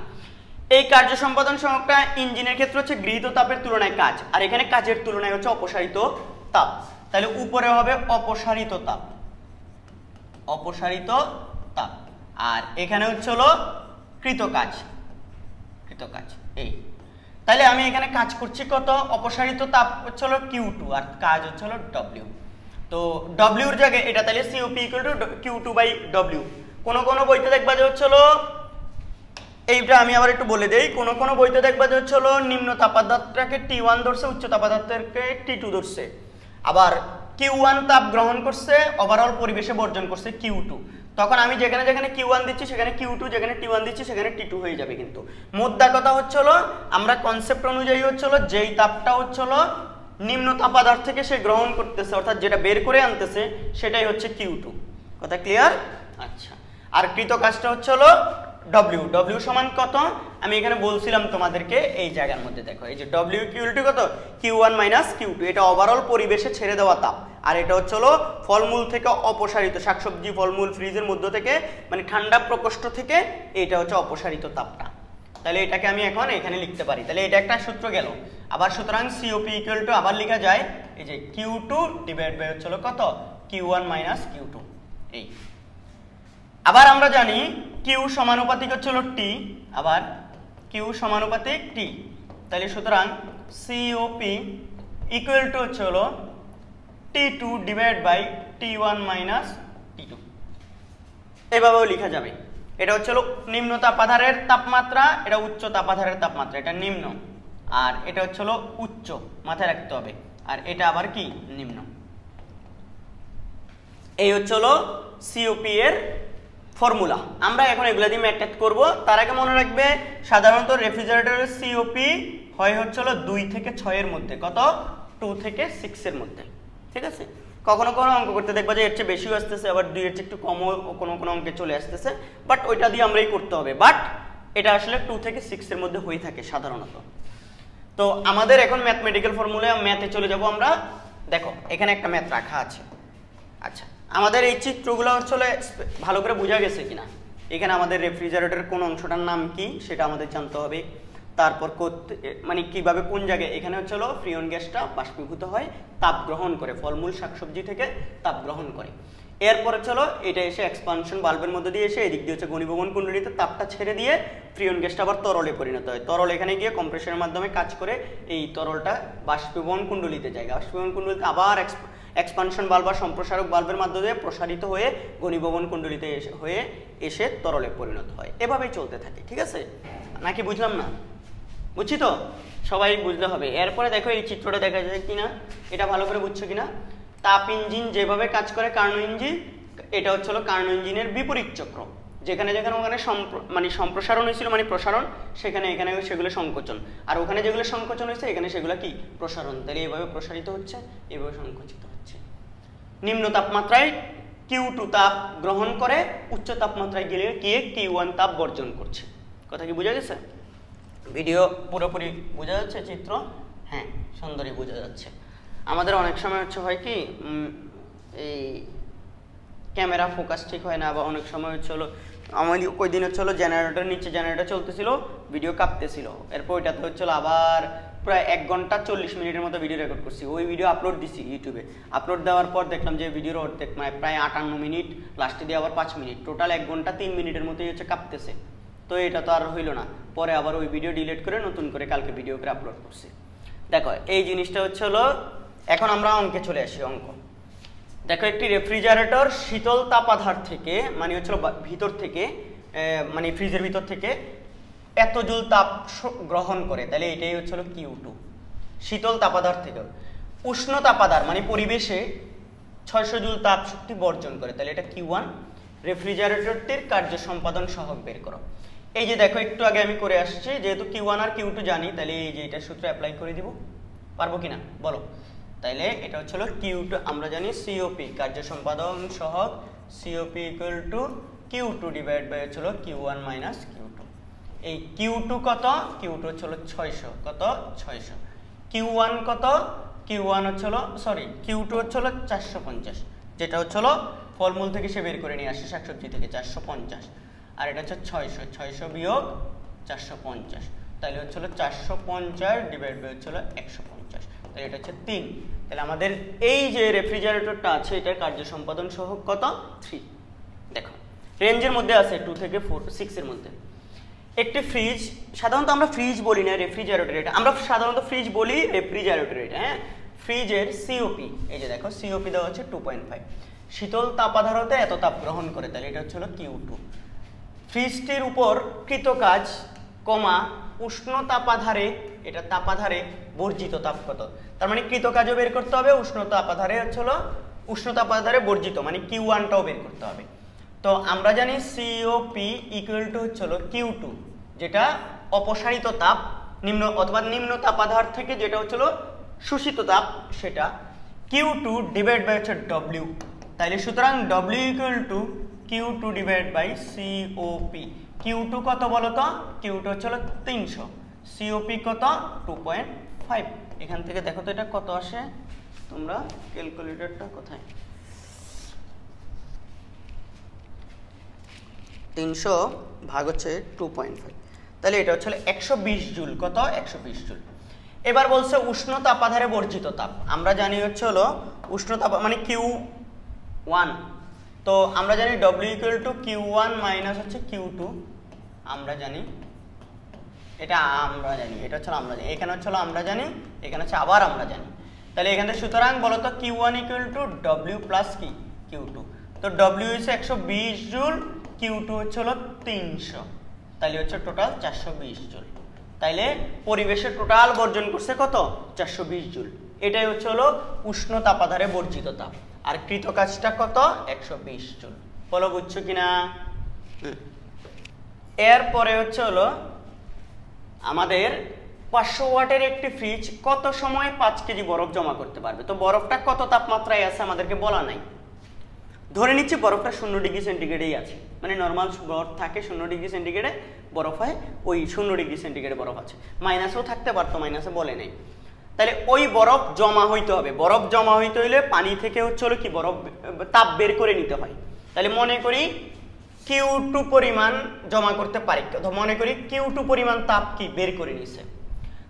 এই কার্য সম্পাদন সহগটা ইঞ্জিনের ক্ষেত্রে হচ্ছে গৃহীত তাপের তুলনায় কাজ, আর এখানে কাজের তুলনায় হচ্ছে অপসারিত তাপ। তাহলে উপরে হবে অপসারিত তাপ, অপসারিত তাপ, আর এখানে হচ্ছে হলো কৃত কাজ, এই। তাহলে আমি এখানে কাজ করছি কত? অপসারিত তাপ হচ্ছে হলো Q2 আর কাজ হচ্ছে হলো W। তো W এর জায়গায় এটা, তাহলে COP Q2/W। কোন কোন বইতে দেখবা যে হচ্ছে হলো, এইটা আমি আবার একটু বলে দেই, কোন কোন বইতে দেখবা যে হচ্ছে হলো নিম্ন তাপমাত্রাকে T1 ধরছে, উচ্চ তাপমাত্রাকে T2 ধরছে, আবার Q1 তাপ গ্রহণ করছে, ওভারঅল পরিবেশে বর্জন করছে Q2। তখন আমি যেখানে যেখানে Q1 দিচ্ছি সেখানে Q2, যেখানে T1 দিচ্ছি সেখানে T2 হয়ে যাবে। কিন্তু মোদ্দা কথা হচ্ছে হলো আমরা কনসেপ্ট অনুযায়ী হচ্ছে হলো যেই তাপটা হচ্ছে হলো নিম্ন তাপাধার থেকে সে গ্রহণ করতেছে, অর্থাৎ যেটা বের করে আনতেছে সেটাই হচ্ছে Q2। কথা ক্লিয়ার? আচ্ছা, আর কৃত কাজটা হচ্ছে হলো W সমান কত? আমি এখানে বলছিলাম তোমাদেরকে, এই জায়গার মধ্যে দেখো, এই যে W ইকুয়াল টু কত? Q1 - Q2। এটা ওভারঅল পরিবেশে ছেড়ে দেওয়া তাপ, আর এটা হচ্ছে হলো ফলমূল থেকে অপসারিত, শাকসবজি, ফলমূল ফ্রিজের মধ্য থেকে, মানে ঠান্ডা প্রকোষ্ঠ থেকে, এটা হচ্ছে অপসারিত তাপটা। তাহলে এটাকে আমি এখন এখানে লিখতে পারি। তাহলে এটা একটা সূত্র গেল। আবার সুতরাং COP ইকুয়াল টু আবার লেখা যায় এই যে Q2 ডিভাইড বাই হচ্ছে হলো কত? Q1 - Q2। এই আবার আমরা জানি Q সমানুপাতিক হচ্ছে হলো T, আবার Q সমানুপাতিক T। তাহলে সুতরাং COP ইকুয়াল টু হচ্ছে হলো T2 divide by T1 - T2। এভাবেও লেখা যাবে। এটা হচ্ছে হলো নিম্ন তাপাধারের তাপমাত্রা, এটা উচ্চ তাপাধারের তাপমাত্রা, এটা নিম্ন, আর এটা হচ্ছে হলো উচ্চ, মাথায় রাখতে হবে, আর এটা আবার কি? নিম্ন। এই হচ্ছে হলো COP এর ফর্মুলা। আমরা এখন এগুলা দিয়ে ম্যাথ করব। তার আগে মনে রাখবে সাধারণত রেফ্রিজারেটরের COP হয় হচ্ছে হলো 2 থেকে 6 এর মধ্যে, কত? 2 থেকে 6 এর মধ্যে, ঠিক আছে? কখনো কখনো অঙ্ক করতে দেখবা যে এর চেয়ে বেশিও আসতেছে, আবার 2 এর চেয়ে একটু কমও কোনো কোনো অঙ্কে চলে আসতেছে, বাট ওইটা দিয়ে আমরাই করতে হবে। বাট এটা আসলে 2 থেকে 6 এর মধ্যে হয়ে থাকে সাধারণত। তো আমাদের এখন ম্যাথমেটিক্যাল ফর্মুলা, ম্যাথে চলে যাব আমরা। দেখো এখানে একটা ম্যাথ রাখা আছে। আচ্ছা, আমাদের এই চিত্রগুলো আসলে ভালো করে বোঝা গেছে কিনা? এখানে আমাদের রেফ্রিজারেটরের কোন অংশটার নাম কি সেটা আমাদের জানতে হবে। তারপর মানে কিভাবে কোন জায়গায় এখানে হচ্ছে হলো ফ্রিয়ন গ্যাসটা বাষ্পীভূত হয় তাপ গ্রহণ করে, ফলমূল শাকসবজি থেকে তাপ গ্রহণ করে। এরপরে চলো এটা এসে এক্সপানশন বাল্বের মধ্যে দিয়ে এসে এদিক দিয়ে হচ্ছে ঘনীভবন কুণ্ডলীতে তাপটা ছেড়ে দিয়ে ফ্রিয়ন গ্যাসটা আবার তরলে পরিণত হয়। তরল এখানে গিয়ে কম্প্রেশনের মাধ্যমে কাজ করে এই তরলটা বাষ্পীভবন কুণ্ডলীতে যায়। বাষ্পীভবন কুণ্ডলীতে আবার এক্সপানশন বাল্ব বা সম্প্রসারক বাল্বের মাধ্যমে প্রসারিত হয়ে ঘনীভবন কুণ্ডলীতে এসে তরলে পরিণত হয়। এভাবেই চলতে থাকে। ঠিক আছে, নাকি বুঝলাম না? বুঝছি তো, সবাই বুঝতে হবে। এরপরে দেখো এই চিত্রটা দেখা যায় কিনা, এটা ভালো করে বুঝছো কিনা। তাপ ইঞ্জিন যেভাবে কাজ করে কার্নো ইঞ্জিন, এটা হচ্ছে হলো কার্নো ইঞ্জিনের বিপরীত চক্র। যেখানে যেখানে ওখানে মানে সম্প্রসারণ হয়েছিল মানে প্রসারণ, সেখানে এখানে সেগুলো সংকোচন, আর ওখানে যেগুলো সংকোচন হয়েছে এখানে সেগুলো কি প্রসারণ। তাহলে এইভাবে প্রসারিত হচ্ছে, এইভাবে সংকুচিত হচ্ছে। নিম্ন তাপমাত্রায় Q2 তাপ গ্রহণ করে, উচ্চ তাপমাত্রায় গেলে Q1 তাপ বর্জন করছে। কথা কি বোঝা গেছে? ভিডিও পুরোপুরি বোঝা যাচ্ছে? চিত্র হ্যাঁ সুন্দরই বোঝা যাচ্ছে। আমাদের অনেক সময় হচ্ছে হয় কি এই ক্যামেরা ফোকাস ঠিক হয় না, বা অনেক সময় হচ্ছে হলো আমাদের ওই দিন হচ্ছে হলো জেনারেটর নিচে জেনারেটর চলতেছিল, ভিডিও কাঁপতেছিল। এরপর ওইটাতে হচ্ছে আবার প্রায় 1 ঘন্টা 40 মিনিটের মতো ভিডিও রেকর্ড করছি। ওই ভিডিও আপলোড দিছি ইউটিউবে। আপলোড দেওয়ার পর দেখলাম যে ভিডিওর অর্ধেক মানে প্রায় 58 মিনিট, লাস্টে দিয়ে আবার 5 মিনিট, টোটাল 1 ঘন্টা 3 মিনিটের মতোই হচ্ছে কাঁপতেছে। তো এটা তো আর হইল না, পরে আবার ওই ভিডিও ডিলিট করে নতুন করে কালকে ভিডিও করে আপলোড করছি। দেখো এই জিনিসটা হচ্ছে হলো, এখন আমরা অঙ্কে চলে আসি। অঙ্ক দেখো, একটি রেফ্রিজারেটর শীতল তাপাধার থেকে মানে হচ্ছে ভিতর থেকে মানে ফ্রিজের ভিতর থেকে এত জুল তাপ গ্রহণ করে, তাহলে এটাই হচ্ছে হলো Q2। শীতল তাপাধার থেকে উষ্ণ তাপাধার মানে পরিবেশে 600 জুল তাপ শক্তি বর্জন করে, তাহলে এটা Q1। রেফ্রিজারেটরটির কার্য সম্পাদন সহগ বের করো। এই যে দেখো একটু আগে আমি করে আসছি, যেহেতু Q1 আর Q2 জানি, তাহলে এই যে এটা সূত্র অ্যাপ্লাই করে দিব। পারবো কিনা বলো? তাইলে এটা হচ্ছে হলো Q2, আমরা জানি COP কার্য সম্পাদন সহগ, COP equal to Q2 divide by হচ্ছে হলো Q1 মাইনাস Q2। এই Q2 কত? Q2 হচ্ছে হলো 600, কত 600। Q1 কত? Q1 হচ্ছে হলো Q2 হচ্ছে হলো 450, যেটা হচ্ছে হলো ফলমূল থেকে সে বের করে নিয়ে আসে, শাকসবজি থেকে 450। আর এটা হচ্ছে 600 বিয়োগ 450, তাহলে হচ্ছে হলো 450 ডিভাইড বাই হচ্ছে হলো 150, তাহলে এটা হচ্ছে 3। তাহলে আমাদের এই যে রেফ্রিজারেটরটা আছে এটার কার্য সম্পাদন সহগ কত? 3। দেখো রেঞ্জের মধ্যে আছে 2 থেকে 6 এর মধ্যে। একটি ফ্রিজ, সাধারণত আমরা ফ্রিজ বলি না, রেফ্রিজারেটর। এটা আমরা সাধারণত ফ্রিজ বলি, রেফ্রিজারেটর এটা। হ্যাঁ, ফ্রিজের COP এই যে দেখো COP দেওয়া হচ্ছে 2.5। শীতল তাপাধার হতে এত তাপ গ্রহণ করে, তাহলে এটা হচ্ছে হলো Q2। ফ্রিজটির উপর কৃত কাজ কমা উষ্ণ তাপাধারে, এটা তাপাধারে বর্জিত তাপ কত? তার মানে কৃত কাজও বের করতে হবে, উষ্ণ তাপাধারে হচ্ছে হলো উষ্ণ তাপাধারে বর্জিত মানে Q1টাও বের করতে হবে। তো আমরা জানি COP ইকুয়াল টু হচ্ছে হলো Q2, যেটা অপসারিত তাপ নিম্ন অথবা নিম্ন তাপাধার থেকে যেটা হচ্ছে হলো শোষিত তাপ, সেটা Q2 ডিভাইড বাই হচ্ছে W। তাইলে সুতরাং W equal to Q2 divide by COP। Q2 কত বলো তো? Q2 হচ্ছে হলো 300, COP কত? 2.5। এখান থেকে দেখো তো এটা কত আসে, তোমরা ক্যালকুলেটরটা কোথায়? 300 ভাগ হচ্ছে 2.5, তাহলে এটা হচ্ছে 120 জুল। কত? 120 জুল। এবার বলছে উষ্ণ তাপাধারে বর্জিত তাপ। আমরা জানি হচ্ছে হলো উষ্ণ তাপ মানে Q1, তো আমরা জানি W equal two Q1 minus হচ্ছে Q2। আমরা জানি এটা, আমরা জানি এটা হচ্ছে আমরা জানি, এখানে হচ্ছে আমরা জানি, এখানে হচ্ছে আবার আমরা জানি। তাহলে এখানে সুতরাং বলো তো Q1 equal to W plus কি Q2। তো W হচ্ছে 120 জুল, Q2 হচ্ছে হলো 300, তাহলে হচ্ছে টোটাল 420 জুল। তাইলে পরিবেশের টোটাল বর্জন করছে কত? 420 জুল। এটাই হচ্ছে হলো উষ্ণ তাপাধারে বর্জিত তাপ। আর কৃত কাজটা কত? 120 জুল। বলো বুঝছো কিনা? এরপরে হচ্ছে হলো আমাদের 500 ওয়াটের একটি ফ্রিজ কত সময় 5 কেজি বরফ জমা করতে পারবে? তো বরফটা কত তাপমাত্রায় আছে আমাদেরকে বলা নাই। ধরে নিচ্ছি বরফটা 0 ডিগ্রি সেন্টিগ্রেডেই আছে, মানে নর্মাল বরফ থাকে 0 ডিগ্রি সেন্টিগ্রেডে বরফ হয়, ওই 0 ডিগ্রি সেন্টিগ্রেডে বরফ আছে। মাইনাসেও থাকতে পারতো, মাইনাসে বলে নেই। তাহলে ওই বরফ জমা হইতে হবে। বরফ জমা হইতে হইলে পানি থেকে হচ্ছে হলো কি বরফ তাপ বের করে নিতে হয়। তাহলে মনে করি Q2 পরিমাণ জমা করতে পারি। তো মনে করি Q2 পরিমাণ তাপ কি বের করে নিছে।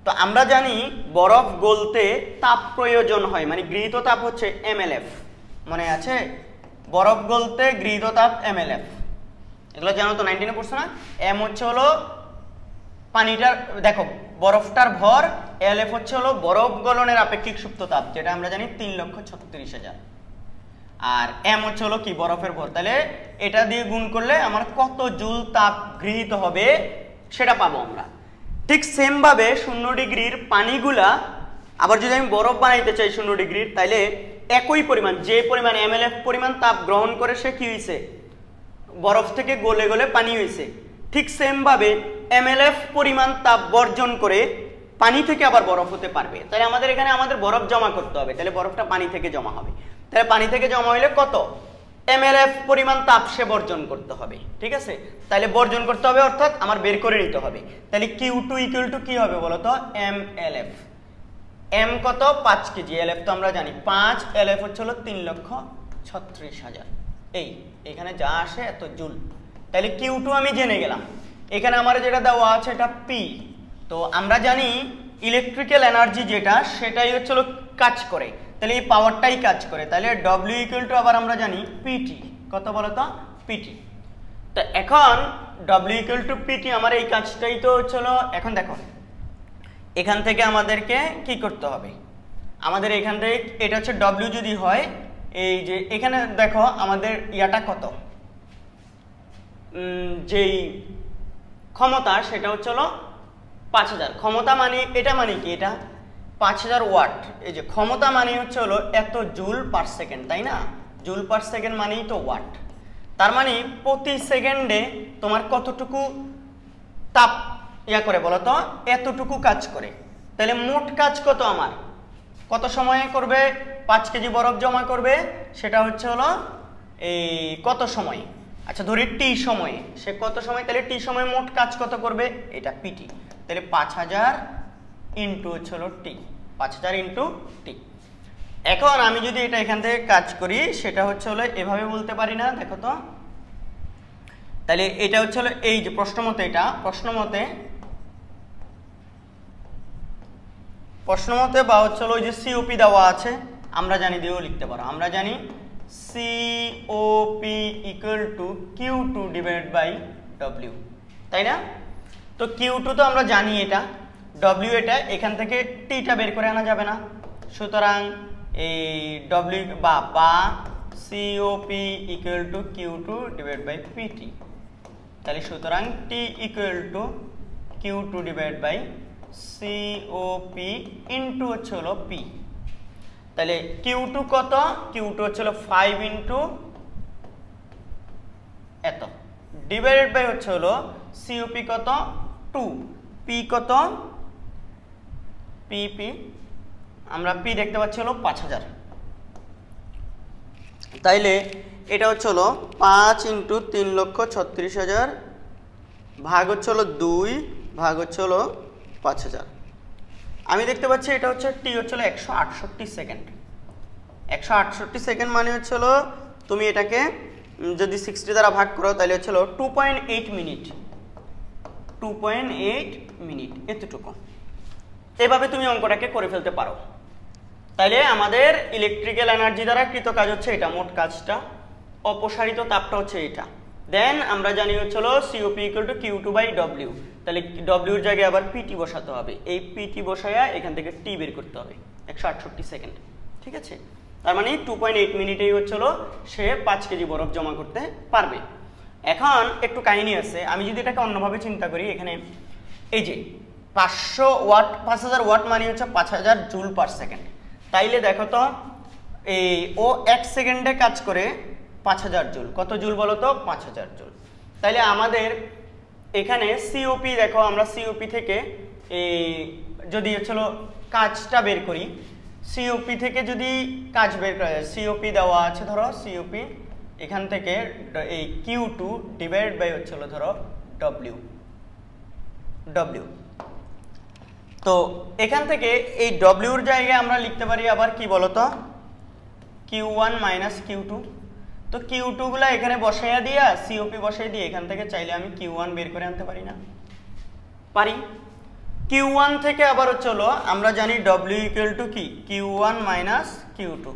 তো আমরা জানি বরফ গলতে তাপ প্রয়োজন হয়, মানে গৃহীত তাপ হচ্ছে mLF, মনে আছে? বরফ গলতে গৃহীত তাপ mLF, এগুলো জানো তো, 19 পড়ছো না? m হচ্ছে হলো পানিটার, দেখো বরফটার ভর, LF হচ্ছে হলো বরফ গলনের আপেক্ষিক সুপ্ত তাপ, যেটা আমরা জানি 3,36,000, আর m হচ্ছে হলো কি বরফের ভর। তাহলে এটা দিয়ে গুণ করলে আমার কত জুল তাপ গৃহীত হবে সেটা পাবো আমরা। ঠিক সেম ভাবে 0 ডিগ্রির পানিগুলা আবার যদি আমি বরফ বানাইতে চাই 0 ডিগ্রির, তাইলে একই পরিমাণ, যে পরিমাণ mLF পরিমাণ তাপ গ্রহণ করে সে কি হইছে, বরফ থেকে গলে গলে পানি হইছে। ঠিক সেম ভাবে mLF পরিমাণ তাপ বর্জন করে পানি থেকে আবার বরফ হতে পারবে। তাহলে আমাদের এখানে আমাদের বরফ জমা করতে হবে, তাহলে বরফটা পানি থেকে জমা হবে। তাহলে পানি থেকে জমা হইলে কত mLF পরিমাণ তাপ সে বর্জন করতে হবে, ঠিক আছে? তাহলে বর্জন করতে হবে অর্থাৎ আমার বের করে নিতে হবে। তাহলে Q2 ইকুয়াল টু কি হবে বলো তো, mLF। m কত, 5 কেজি, LF তো আমরা জানি 5, LF হচ্ছে হলো 3,36,000। এখানে যা আসে এত জুল। তাহলে Q2 আমি জেনে গেলাম। এখানে আমার যেটা দেওয়া আছে এটা P। তো আমরা জানি ইলেকট্রিক্যাল এনার্জি যেটা, সেটাই হচ্ছে হলো কাজ করে, তাহলে এই পাওয়ারটাই কাজ করে। তাহলে W ইকুয়াল টু আবার আমরা জানি PT, কত বলো তো, PT। তো এখন W ইকুয়াল টু PT, আমার এই কাজটাই তো হচ্ছিল। এখন দেখো এখান থেকে আমাদেরকে কি করতে হবে, আমাদের এখান থেকে এটা হচ্ছে W যদি হয়, এই যে এখানে দেখো আমাদের ইয়াটা কত, যেই ক্ষমতা সেটা হচ্ছে হলো 5000। ক্ষমতা মানে এটা মানে কি, এটা 5000 ওয়াট। এই যে ক্ষমতা মানে হচ্ছে হলো এত জুল পার সেকেন্ড, তাই না? জুল পার সেকেন্ড মানেই তো ওয়াট। তার মানে প্রতি সেকেন্ডে তোমার কতটুকু তাপ ইয়া করে বলো তো, এতটুকু কাজ করে। তাহলে মোট কাজ কত আমার, কত সময়ে করবে, 5 কেজি বরফ জমা করবে, সেটা হচ্ছে হলো এই কত সময়, আচ্ছা ধরি T সময়ে, সে কত সময়, তাহলে T সময়ে মোট কাজ কত করবে, এটা PT। তাহলে 5000 ইন্টু হচ্ছে হলো T, 5000 ইন্টু T। এখন আমি যদি এটা এখান থেকে কাজ করি, সেটা হচ্ছে হলো এভাবে বলতে পারি না, দেখো তো। তাহলে এটা হচ্ছে হলো এই যে প্রশ্ন মতে, এটা প্রশ্ন মতে বা হচ্ছে হলো ওই যে COP দেওয়া আছে, আমরা জানি দিয়েও লিখতে পারো। আমরা জানি COP equal to Q2 divided by W, তাই না? তো Q2 তো আমরা জানি, এটা W, এটা এখান থেকে Tটা বের করে আনা যাবে না, সুতরাং এই W বা COP equal to Q2 divided by PT। তাহলে সুতরাং T equal to Q2 divided by COP into হচ্ছে হলো P। তাহলে Q2 কত, Q2 হচ্ছে হলো 5 ইন্টু এত, ডিভাইডেড বাই হচ্ছে হলো COP কত 2, P কত, P আমরা P দেখতে পাচ্ছি হলো 5000। তাইলে এটা হচ্ছে হলো 5 ইন্টু 3,36,000 ভাগ হচ্ছে হলো 2 ভাগ হচ্ছে হলো 5000। আমি দেখতে পাচ্ছি এটা হচ্ছে T হচ্ছে হলো 168 সেকেন্ড। 168 সেকেন্ড মানে হচ্ছে হলো তুমি এটাকে যদি 60 দ্বারা ভাগ করো, তাহলে হচ্ছে হলো 2.8 মিনিট, 2.8 মিনিট এতটুকু। এভাবে তুমি অঙ্কটাকে করে ফেলতে পারো। তাইলে আমাদের ইলেকট্রিক্যাল এনার্জি দ্বারা কৃত কাজ হচ্ছে এটা, মোট কাজটা, অপসারিত তাপটা হচ্ছে এটা। দেন আমরা জানি হচ্ছে হলো COP equal to Q2 by W। তাহলে W এর জায়গায় আবার PT বসাতে হবে, এই PT বসায়া এখান থেকে T বের করতে হবে, 168 সেকেন্ড, ঠিক আছে? তার মানে 2.8 মিনিটেই হচ্ছে হলো সে 5 কেজি বরফ জমা করতে পারবে। এখন একটু কাহিনী আছে, আমি যদি এটাকে অন্যভাবে চিন্তা করি, এখানে এই যে 500 ওয়াট, 5000 ওয়াট মানে হচ্ছে 5000 জুল পার সেকেন্ড। তাইলে দেখো তো এই ও 1 সেকেন্ডে কাজ করে 5000 জুল, কত জুল বলো তো, 5000 জুল। তাইলে আমাদের এখানে COP দেখো, আমরা COP থেকে এই যদি হচ্ছিল কাজটা বের করি, COP থেকে যদি কাজ বের করা যায়, COP দেওয়া আছে ধরো, COP এখান থেকে এই Q2 ডিভাইড বাই হচ্ছিল ধরো W। তো এখান থেকে এই W এর জায়গায় আমরা লিখতে পারি আবার কি বলতো, Q1 মাইনাস Q2। তো Q2 গুলা এখানে বসাইয়া দিয়া সিওপি বসাই দিয়ে এখান থেকে চাইলে আমি Q1 বের করে আনতে পারি না? পারি। Q1 থেকে আবার হলো আমরা জানি W ইকুয়াল টু কি Q1 মাইনাস Q2।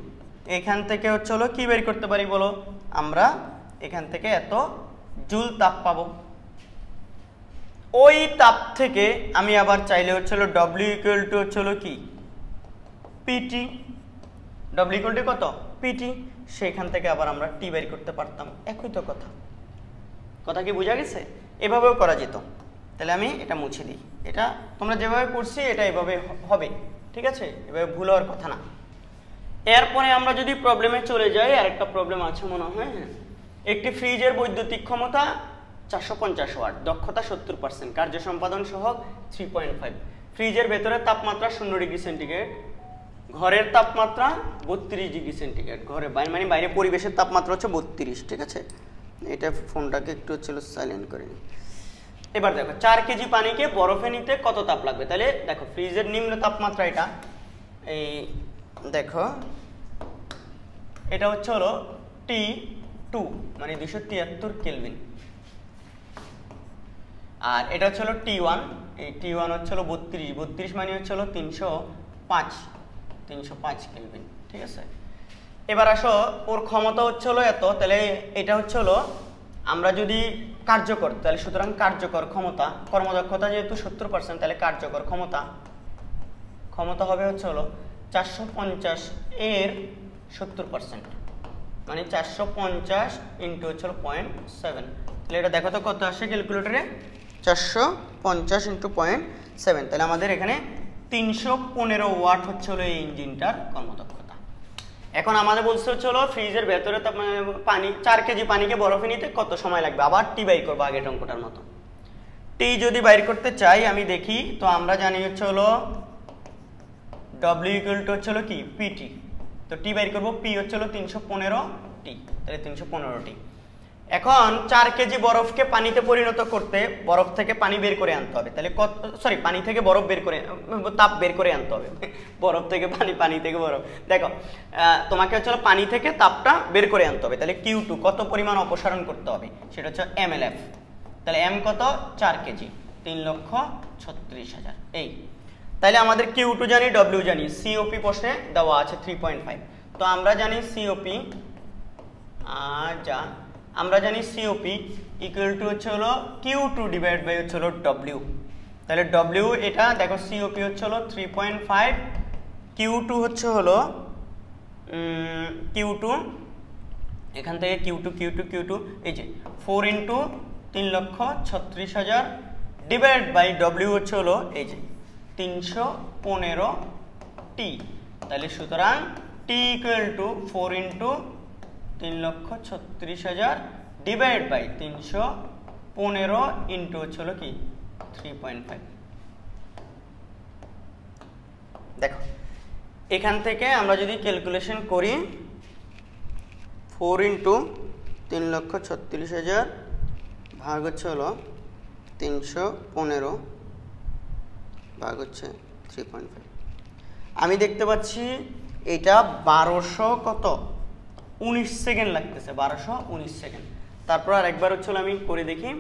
এখান থেকে হলো কি বের করতে পারি বলো? আমরা এখান থেকে এত জুল তাপ পাবো। ওই তাপ থেকে আমি আবার চাইলে হলো W ইকুয়াল টু হলো কি PT। W ইকুয়াল টু কত? PT। সেখান থেকে আবার আমরা T বের করতে পারতাম। একই তো কথা। কথা কি বোঝা গেছে? এভাবেও করা যেত। তাহলে আমি এটা মুছে দিই। এটা তোমরা যেভাবে করছি এটা এভাবে হবে, ঠিক আছে? এভাবে ভুল হওয়ার কথা না। এরপরে আমরা যদি প্রবলেমে চলে যাই, আরেকটা প্রবলেম আছে মনে হয়। একটি ফ্রিজের বৈদ্যুতিক ক্ষমতা 450 ওয়াট, দক্ষতা 70%, কার্য সম্পাদন সহগ 3.5। ফ্রিজের ভেতরে তাপমাত্রা 0 ডিগ্রি সেন্টিগ্রেড, ঘরের তাপমাত্রা 32 ডিগ্রি সেন্টিগ্রেড। ঘরে মানে বাইরে পরিবেশের তাপমাত্রা হচ্ছে 32, ঠিক আছে? এটা ফোনটাকে একটু সাইলেন্ট করে নিই। এবার দেখো 4 কেজি পানিকে বরফে নিতে কত তাপ লাগবে? তাহলে দেখো ফ্রিজের নিম্ন তাপমাত্রা এটা, এই দেখো এটা হলো T2 মানে 273 কেলভিন, আর এটা হলো T1, এই T1 হলো 32 মানে হলো 305 কেলভিন, ঠিক আছে? এবার আসো ওর ক্ষমতা হলো এত, তাহলে এটা হলো আমরা যদি কার্যকর, তাহলে সুতরাং কার্যকর ক্ষমতা, কর্মদক্ষতা যেহেতু 70%, তাহলে কার্যকর ক্ষমতা হবে হলো 450 এর 70%, মানে 450 ইন্টু 0.7। তাহলে এটা দেখো তো কত আসে ক্যালকুলেটরে? 450 ইন্টু 0.7। তাহলে আমাদের এখানে 315 ওয়াট হলো এই ইঞ্জিনটার কর্মদক্ষতা। এখন আমাদের বলছে হলো ফ্রিজের ভেতরে পানি 4 কেজি পানিকে বরফে নিতে কত সময় লাগবে? আবার টি বাইর করবো আগের অঙ্কটার মতো। টি যদি বাইর করতে চাই আমি দেখি, তো আমরা জানি হলো W ইকুয়াল টু হলো কি PT। তো টি বাইর করবো, P হলো 315 টি, তাহলে 315 টি। এখন 4 কেজি বরফকে পানিতে পরিণত করতে বরফ থেকে পানি বের করে আনতে হবে। তাহলে কত, সরি, পানি থেকে বরফ বের করে, তাপ বের করে আনতে হবে। বরফ থেকে পানি, পানি থেকে বরফ। দেখো তোমাকে পানি থেকে তাপটা বের করে আনতে হবে। তাহলে Q2 কত পরিমাণ অপসারণ করতে হবে? সেটা হচ্ছে MLF। তাহলে M কত? 4 কেজি, 3,36,000। এই তাহলে আমাদের Q2 জানি, W জানি, COP প্রশ্নে দেওয়া আছে 3.5। তো আমরা জানি COP আমরা জানি COP ইকুয়াল টু হলো Q2 ডিভাইড বাই হলো W। তাহলে W এটা দেখো COP হলো 3.5, Q2 হলো Q2, এখান থেকে Q2 এই যে 4 ইন্টু 3,36,000 ডিভাইড বাই W হলো এই যে 315 টি। তাহলে সুতরাং T equal to 4 into 3,36,000 divide by 315 into হলো কি 3.5। দেখো এখান থেকে আমরা যদি ক্যালকুলেশন করি, 4 ইন্টু 3,36,000 ভাগ হলো 315 ভাগ 3.5। আমি দেখতে পাচ্ছি এটা 1219 সেকেন্ড লাগতেছে, 1219 সেকেন্ড। তারপর আরেকবার আমি করে দেখি,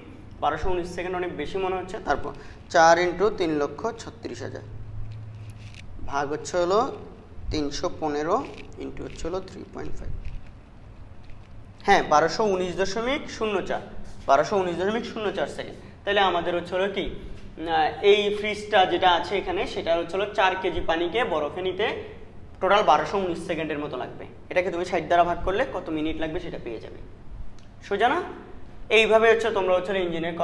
1219 সেকেন্ড অনেক বেশি মনে হচ্ছে। তারপর 4 ইন্টু 3,36,000 ভাগ হলো 315 ইন্টু হলো 3.5। হ্যাঁ, 1219.04, 1219.04 সেকেন্ড। তাহলে আমাদের হলো কি এই ফ্রিজটা যেটা আছে এখানে, সেটা হলো 4 কেজি পানিকে বরফে নিতে টোটাল 1219 সেকেন্ডের মতো লাগবে। এটাকে তুমি 60 দ্বারা ভাগ করলে কত মিনিট লাগবে সেটা পেয়ে যাবে। সোজা না? এইভাবে তোমরা ইঞ্জিনের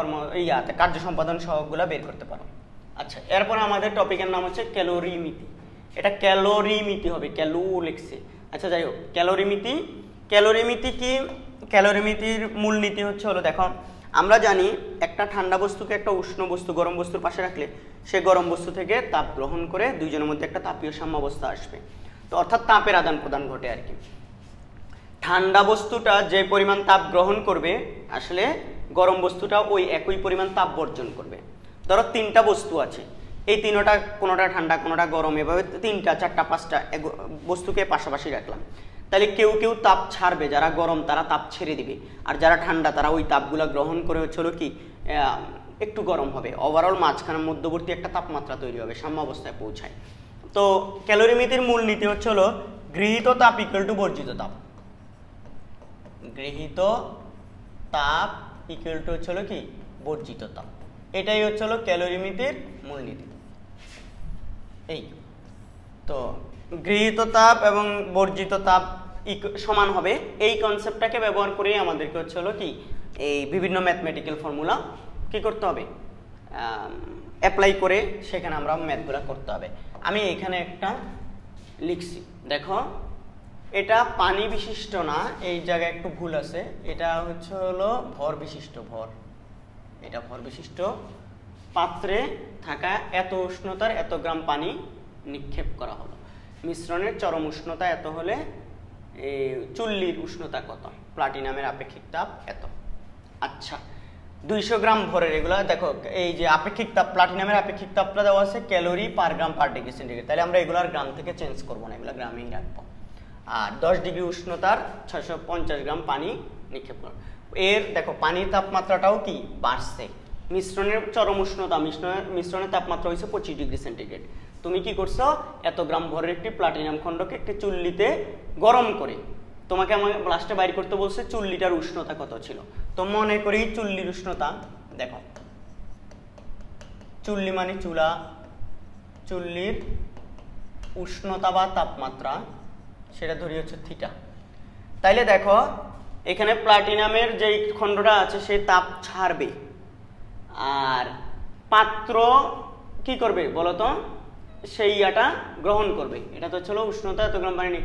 কার্য সম্পাদন সহগগুলো বের করতে পারো। আচ্ছা, এরপর আমাদের টপিকের নাম হচ্ছে ক্যালোরিমিতি। এটা ক্যালোরিমিতি হবে, ক্যালো লিখছে। আচ্ছা যাই হোক, ক্যালোরিমিতি কি? ক্যালোরিমিতির মূলনীতি হলো দেখো, আমরা জানি একটা ঠান্ডা বস্তুকে একটা উষ্ণ বস্তু গরম বস্তুর পাশে রাখলে সে গরম বস্তু থেকে তাপ গ্রহণ করে দুইজনের মধ্যে একটা তাপীয় সাম্যাবস্থা আসবে। তো অর্থাৎ তাপের আদান প্রদান ঘটে আর কি। ঠান্ডা বস্তুটা যে পরিমাণ তাপ গ্রহণ করবে, আসলে গরম বস্তুটা ওই একই পরিমাণ তাপ বর্জন করবে। ধরো 3টা বস্তু আছে, এই 3টা কোনোটা ঠান্ডা কোনোটা গরম, এভাবে 3টা 4টা 5টা বস্তুকে পাশাপাশি রাখলাম। তাহলে কেউ কেউ তাপ ছাড়বে, যারা গরম তারা তাপ ছেড়ে দিবে, আর যারা ঠান্ডা তারা ওই তাপগুলো গ্রহণ করে হচ্ছিল কি একটু গরম হবে, ওভারঅল মাঝখানে মধ্যবর্তী একটা তাপমাত্রা তৈরি হবে, সাম্যাবস্থায় পৌঁছায়। তো ক্যালোরিমিতির মূল নীতি হচ্ছে হলো গৃহীত তাপ ইকুয়াল টু বর্জিত তাপ, গৃহীত তাপ ইকুয়াল টু হচ্ছে হলো কি বর্জিত তাপ, এটাই হচ্ছে হলো ক্যালোরিমিতির মূলনীতি। এই তো গৃহীত তাপ এবং বর্জিত তাপ সমান হবে, এই কনসেপ্টটাকে ব্যবহার করেই আমাদেরকে হচ্ছে হলো কি এই বিভিন্ন ম্যাথমেটিক্যাল ফর্মুলা কি করতে হবে, অ্যাপ্লাই করে সেখানে আমরা ম্যাথগুলো করতে হবে। আমি এখানে একটা লিখছি, দেখো এটা পানি বিশিষ্ট না, এই জায়গায় একটু ভুল আছে, এটা হচ্ছে হলো ভর বিশিষ্ট, ভর, এটা ভর বিশিষ্ট পাত্রে থাকা এত উষ্ণতার এত গ্রাম পানি নিক্ষেপ করা হলো, মিশ্রণের চরম উষ্ণতা এত হলে এই চুল্লির উষ্ণতা কত, প্লাটিনামের আপেক্ষিক তাপ এত। আচ্ছা 200 গ্রাম ভরের এগুলো দেখো, এই যে আপেক্ষিক তাপ প্লাটিনামের আপেক্ষিক তাপটা দেওয়া আছে ক্যালোরি পার গ্রাম পার ডিগ্রি সেন্টিগ্রেড, তাহলে আমরা এগুলো আর গ্রাম থেকে চেঞ্জ করবো না, এগুলো গ্রামেই রাখবো। আর 10 ডিগ্রি উষ্ণতার 650 গ্রাম পানি নিক্ষেপ করবো। এর দেখো পানির তাপমাত্রাটাও কি বাড়ছে, মিশ্রণের চরম উষ্ণতা মিশ্রণের তাপমাত্রা হয়েছে 25 ডিগ্রি সেন্টিগ্রেড। তুমি কি করছো, এত গ্রাম ভরের একটি প্লাটিনাম খণ্ডকে একটি চুল্লিতে গরম করে তোমাকে আমাকে লাস্টে বাইর করতে বলছে চুল্লিটার উষ্ণতা কত ছিল। তো মনে করি চুল্লির উষ্ণতা, দেখো চুল্লি মানে চুলা, চুল্লির উষ্ণতা বা তাপমাত্রা সেটা ধরি হচ্ছে থিটা। তাইলে দেখো এখানে প্লাটিনামের যে খণ্ডটা আছে সে তাপ ছাড়বে, আর পাত্র কি করবে বলতো, সেই ইয়াটা গ্রহণ করবে, এটা তো ছিল উষ্ণতা এত গ্রাম পানি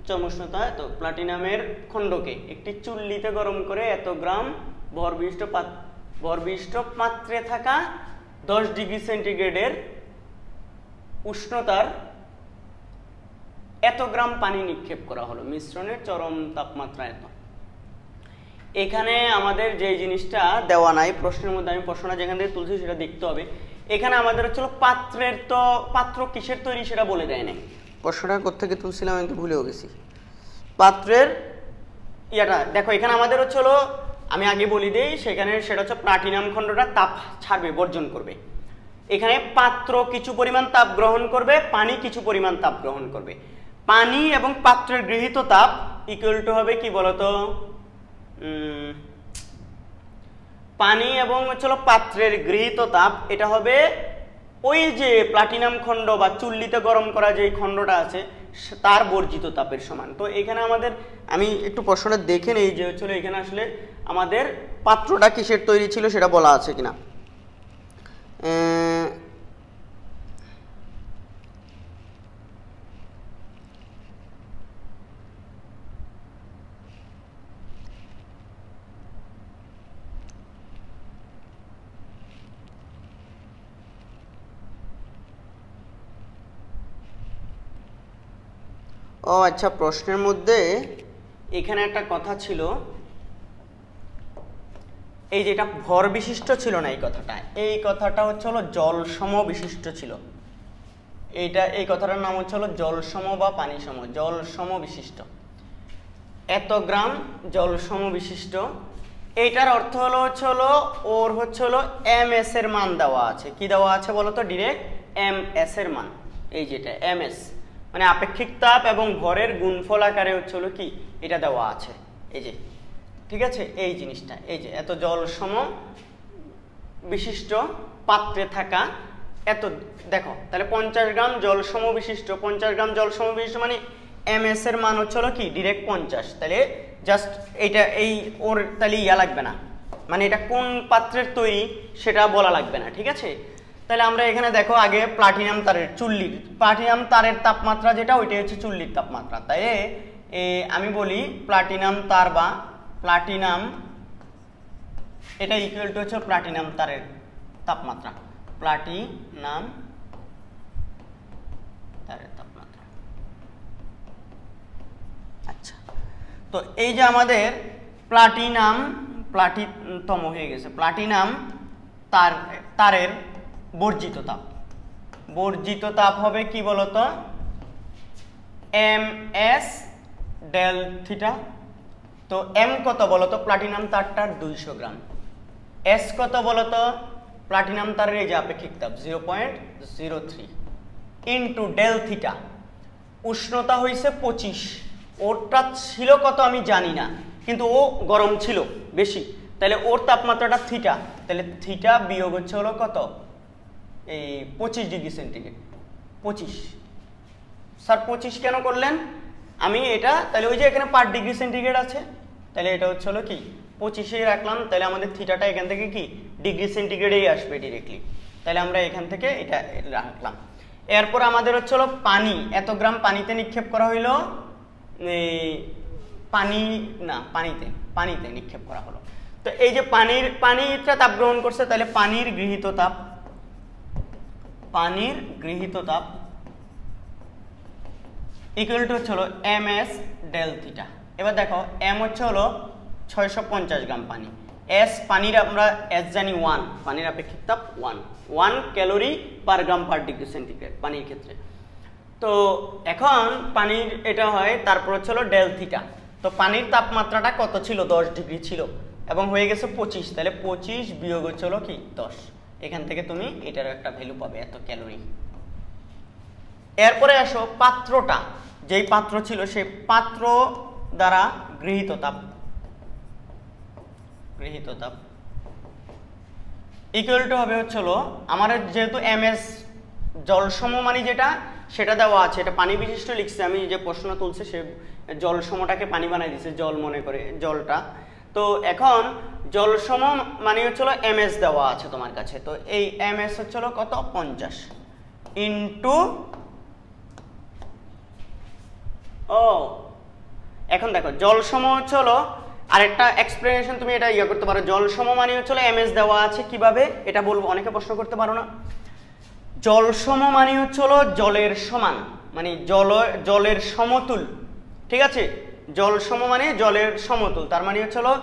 চরম উষ্ণতা, তো প্লাটিনামের খণ্ডকে একটি চুল্লিতে গরম করে এত গ্রাম ভরবিশিষ্ট পাত্রে থাকা 10 ডিগ্রি সেন্টিগ্রেডের উষ্ণতার এত গ্রাম পানি নিক্ষেপ করা হলো, মিশ্রণের চরম তাপমাত্রা এত। এখানে আমাদের যে জিনিসটা দেওয়া নাই প্রশ্নের মধ্যে, আমি প্রশ্নটা যেখান থেকে তুলছি সেটা দেখতে হবে। এখানে আমাদের হচ্ছে পাত্রের, তো পাত্র কিসের তৈরি সেটা বলে দেয় নাই, প্রশ্নটা কোত্থেকে তুলছিলাম আমি তো ভুলেও গেছি। পাত্রের ইয়াটা দেখো, এখানে আমাদের হচ্ছে হলো আমি আগে বলি দেই, সেখানে সেটা হচ্ছে প্লাটিনাম খণ্ডটা তাপ ছাড়বে, বর্জন করবে। এখানে পাত্র কিছু পরিমাণ তাপ গ্রহণ করবে, পানি কিছু পরিমাণ তাপ গ্রহণ করবে। পানি এবং পাত্রের গৃহীত তাপ ইকুয়াল টু হবে কি বলতো, পানি এবং হচ্ছে পাত্রের গৃহীত তাপ এটা হবে ওই যে প্লাটিনাম খণ্ড বা চুল্লিতে গরম করা যে খণ্ডটা আছে তার বর্জিত তাপের সমান। তো এখানে আমাদের আমি একটু প্রশ্নটা দেখে নেই যে হচ্ছিল এখানে আসলে আমাদের পাত্রটা কিসের তৈরি ছিল সেটা বলা আছে কিনা। ও আচ্ছা, প্রশ্নের মধ্যে এখানে একটা কথা ছিল, এই যেটা ভর বিশিষ্ট ছিল না এই কথাটা হচ্ছে হলো জল সম বিশিষ্ট ছিল, এই কথাটার নাম হচ্ছে হলো জল সম বা পানি সম, জল সম বিশিষ্ট, এত গ্রাম জল সম বিশিষ্ট। এইটার অর্থ হলো হচ্ছে হলো ওর হচ্ছে হলো এম এস এর মান দেওয়া আছে, কি দেওয়া আছে বলতো, ডিরেক্ট এম এস এর মান, এই যেটা এম এস মানে আপেক্ষিক তাপ এবং ভরের গুণফল আকারে হচ্ছে হলো কি এটা দেওয়া আছে, এই যে ঠিক আছে, এই জিনিসটা এই যে এত জল সম বিশিষ্ট পাত্রে থাকা এত, দেখো তাহলে 50 গ্রাম জল সম বিশিষ্ট, 50 গ্রাম জল সম বিশিষ্ট মানে এম এস এর মান হচ্ছে হলো কি ডিরেক্ট 50, তাহলে জাস্ট এইটা এই ওর তাহলে ইয়া লাগবে না, মানে এটা কোন পাত্রের তৈরি সেটা বলা লাগবে না, ঠিক আছে। তাহলে আমরা এখানে দেখো আগে প্লাটিনাম তারের প্লাটিনাম তারের তাপমাত্রা যেটা ওইটাই হচ্ছে চুল্লির তাপমাত্রা, তাই আমি বলি প্লাটিনাম তার বা প্লাটিনাম এটা ইকুয়াল টু হচ্ছে প্লাটিনাম তারের তাপমাত্রা, প্লাটিনাম তারের তাপমাত্রা। আচ্ছা, তো এই যে আমাদের প্লাটিতম হয়ে গেছে, প্লাটিনাম তারের বর্জিত তাপ হবে কি বলতো, এম এস ডেল থিটা। তো এম কত বলো তো? প্লাটিনাম তারটার 200 গ্রাম। এস কত বলো তো? প্লাটিনাম তারের এই যে আপেক্ষিক তাপ 0.03 ইন্টু ডেল থিটা। উষ্ণতা হয়েছে 25, ওরটা ছিল কত আমি জানি না, কিন্তু ও গরম ছিল বেশি, তাহলে ওর তাপমাত্রাটা থিটা, তাহলে থিটা বিয়োগ হচ্ছে হলো কত? এই 25 ডিগ্রি সেন্টিগ্রেড। 25 স্যার 25 কেন করলেন? আমি এটা তাহলে ওই যে এখানে পার ডিগ্রি সেন্টিগ্রেড আছে, তাহলে এটা হচ্ছে হলো কি 25 রাখলাম, তাহলে আমাদের থিটাটা এখান থেকে কি ডিগ্রি সেন্টিগ্রেডেই আসবে ডিরেক্টলি, তাহলে আমরা এখান থেকে এটা রাখলাম। এরপর আমাদের হচ্ছে হলো পানি, এত গ্রাম পানিতে নিক্ষেপ করা হইলো, পানিতে নিক্ষেপ করা হলো। তো এই যে পানিটা তাপ গ্রহণ করছে, তাহলে পানির গৃহীত তাপ ইকুয়াল টু হচ্ছে হলো ms ডেল থিটা। এবার দেখো m হচ্ছে হলো 650 গ্রাম পানি, s পানির আমরা s জানি 1, পানির আপেক্ষিক তাপ 1 ক্যালোরি পার গ্রাম পার ডিগ্রি সেন্টিগ্রেড পানির ক্ষেত্রে। তো এখন পানির এটা হয়, তারপর হচ্ছে হলো ডেল থিটা। তো পানির তাপমাত্রাটা কত ছিল? 10 ডিগ্রি ছিল এবং হয়ে গেছে 25, তাহলে 25 বিয়োগ হচ্ছে হলো কি 10, এখান থেকে তুমি এটার একটা ভ্যালু পাবে, এত ক্যালোরি। এরপরে আসো পাত্রটা, যেই পাত্র ছিল সেই পাত্র দ্বারা গৃহীত তাপ ইকুয়াল টু হবে হচ্ছে হলো আমাদের যেহেতু ms জল সমমানি যেটা সেটা দেওয়া আছে, এটা পানি বিশিষ্ট লিখছে, আমি যে প্রশ্ন তুলছে সে জল সমটাকে পানি বানাই দিছে জল মনে করে জলটা। তো এখন জল সম মানে হচ্ছে হলো ms দেওয়া আছে তোমার কাছে, তো এই ms হচ্ছে হলো কত? 50 ইন্টু এখন দেখো জল সম হচ্ছে হলো আরেকটা এক্সপ্লেনেশন, তুমি এটা ইয়ে করতে পারো। জল সম মানে হচ্ছে হলো ms দেওয়া আছে, কিভাবে এটা বলবো, অনেকে প্রশ্ন করতে পারো না। জল সম মানে হচ্ছে হলো জলের সমান, মানে জলের সমতুল, ঠিক আছে? জল সম মানে জলের সমতুল, তার মানে হচ্ছে হলো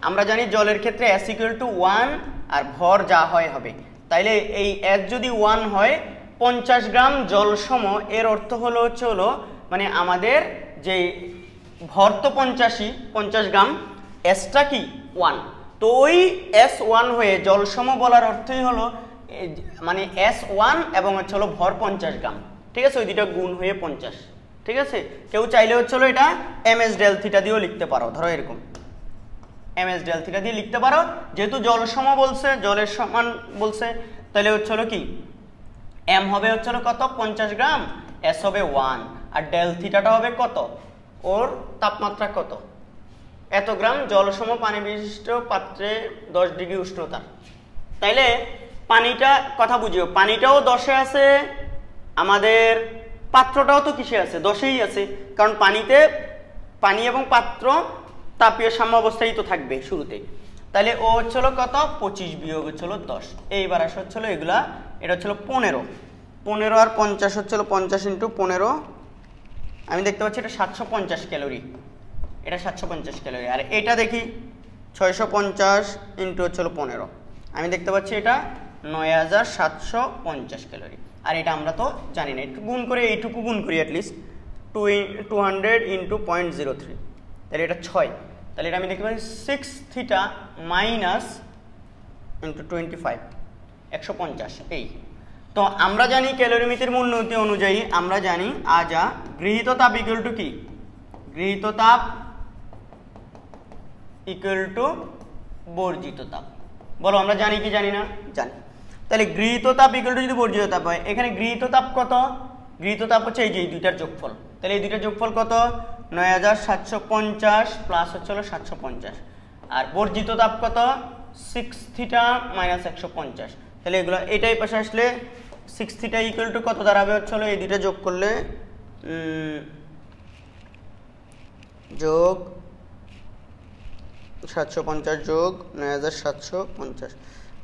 আমরা জানি জলের ক্ষেত্রে s ইকুয়াল টু 1 আর ভর যা হয় হবে, তাইলে এই s যদি 1 হয় 50 গ্রাম জল সম, এর অর্থ হলো হচ্ছে হলো মানে আমাদের যে ভর তো 50 গ্রাম, এসটা কি 1, তো ওই s1 হয়ে জল সম বলার অর্থই হলো মানে s1 এবং হচ্ছে হলো ভর 50 গ্রাম, ঠিক আছে? ওই দুটো গুণ হয়ে 50, ঠিক আছে? কেউ চাইলে হচ্ছে হলো এটা ms ডেল থিটা দিয়েও লিখতে পারো, ধরো এরকম ms ডেল থিটা দিয়ে লিখতে পারো, যেহেতু জল সম বলছে, জলের সমান বলছে, তাহলে হচ্ছে হলো কি m হবে হচ্ছে হলো কত? 50 গ্রাম, s হবে 1 আর ডেল থিটাটা হবে কত? ওর তাপমাত্রা কত? এত গ্রাম জল সম পানি বিশিষ্ট পাত্রে 10 ডিগ্রি উষ্ণতা। তাইলে পানিটা কথা বুঝিও, পানিটাও 10-এ আছে, আমাদের পাত্রটাও তো কিসে আছে? 10-এই আছে, কারণ পানি এবং পাত্র তাপীয় সাম্যাবস্থায় তো থাকবে শুরুতে। তাহলে ও হচ্ছিল কত? 25 বিয়োগ হচ্ছিল 10। এইবার আসা হচ্ছিল এগুলা, এটা হচ্ছিল 15 আর 50 হচ্ছিল 50 ইন্টু 15, আমি দেখতে পাচ্ছি এটা 750 ক্যালোরি, এটা 750 ক্যালোরি। আর এটা দেখি 650 ইন্টু হচ্ছিল 15, আমি দেখতে পাচ্ছি এটা 9750 ক্যালোরি। আর এটা আমরা তো জানি না, একটু গুণ করে এইটুকু গুণ করি অ্যাটলিস্ট 200 ইন্টু 0.03, তাহলে এটা 6, তাহলে এটা আমি দেখতে পাচ্ছি 6 থিটা মাইনাস ইন্টু 25 150 এই। তো আমরা জানি ক্যালোরিমিতির মূলনীতি অনুযায়ী আমরা জানি আজা গৃহীত তাপ ইকুয়াল টু কি? গৃহীত তাপ ইকুয়াল টু বর্জিত তাপ। বলো আমরা জানি কি জানি না? জানি। তাহলে গৃহীত তাপ ইকুয়াল টু যদি বর্জিত তাপ হয়, এখানে গৃহীত তাপ কত? গৃহীত তাপ হচ্ছে এই যে এই দুইটার যোগফল, তাহলে এই দুইটার যোগফল কত? 9750 প্লাস হচ্ছে হলো 750, আর বর্জিত তাপ কত? 6 থিটা মাইনাস 150, তাহলে এগুলো এটাই পাশে আসলে 6 থিটা ইকুয়াল টু কত দাঁড়াবে? হচ্ছে হলো এই দুইটা যোগ করলে যোগ 750 যোগ 9750,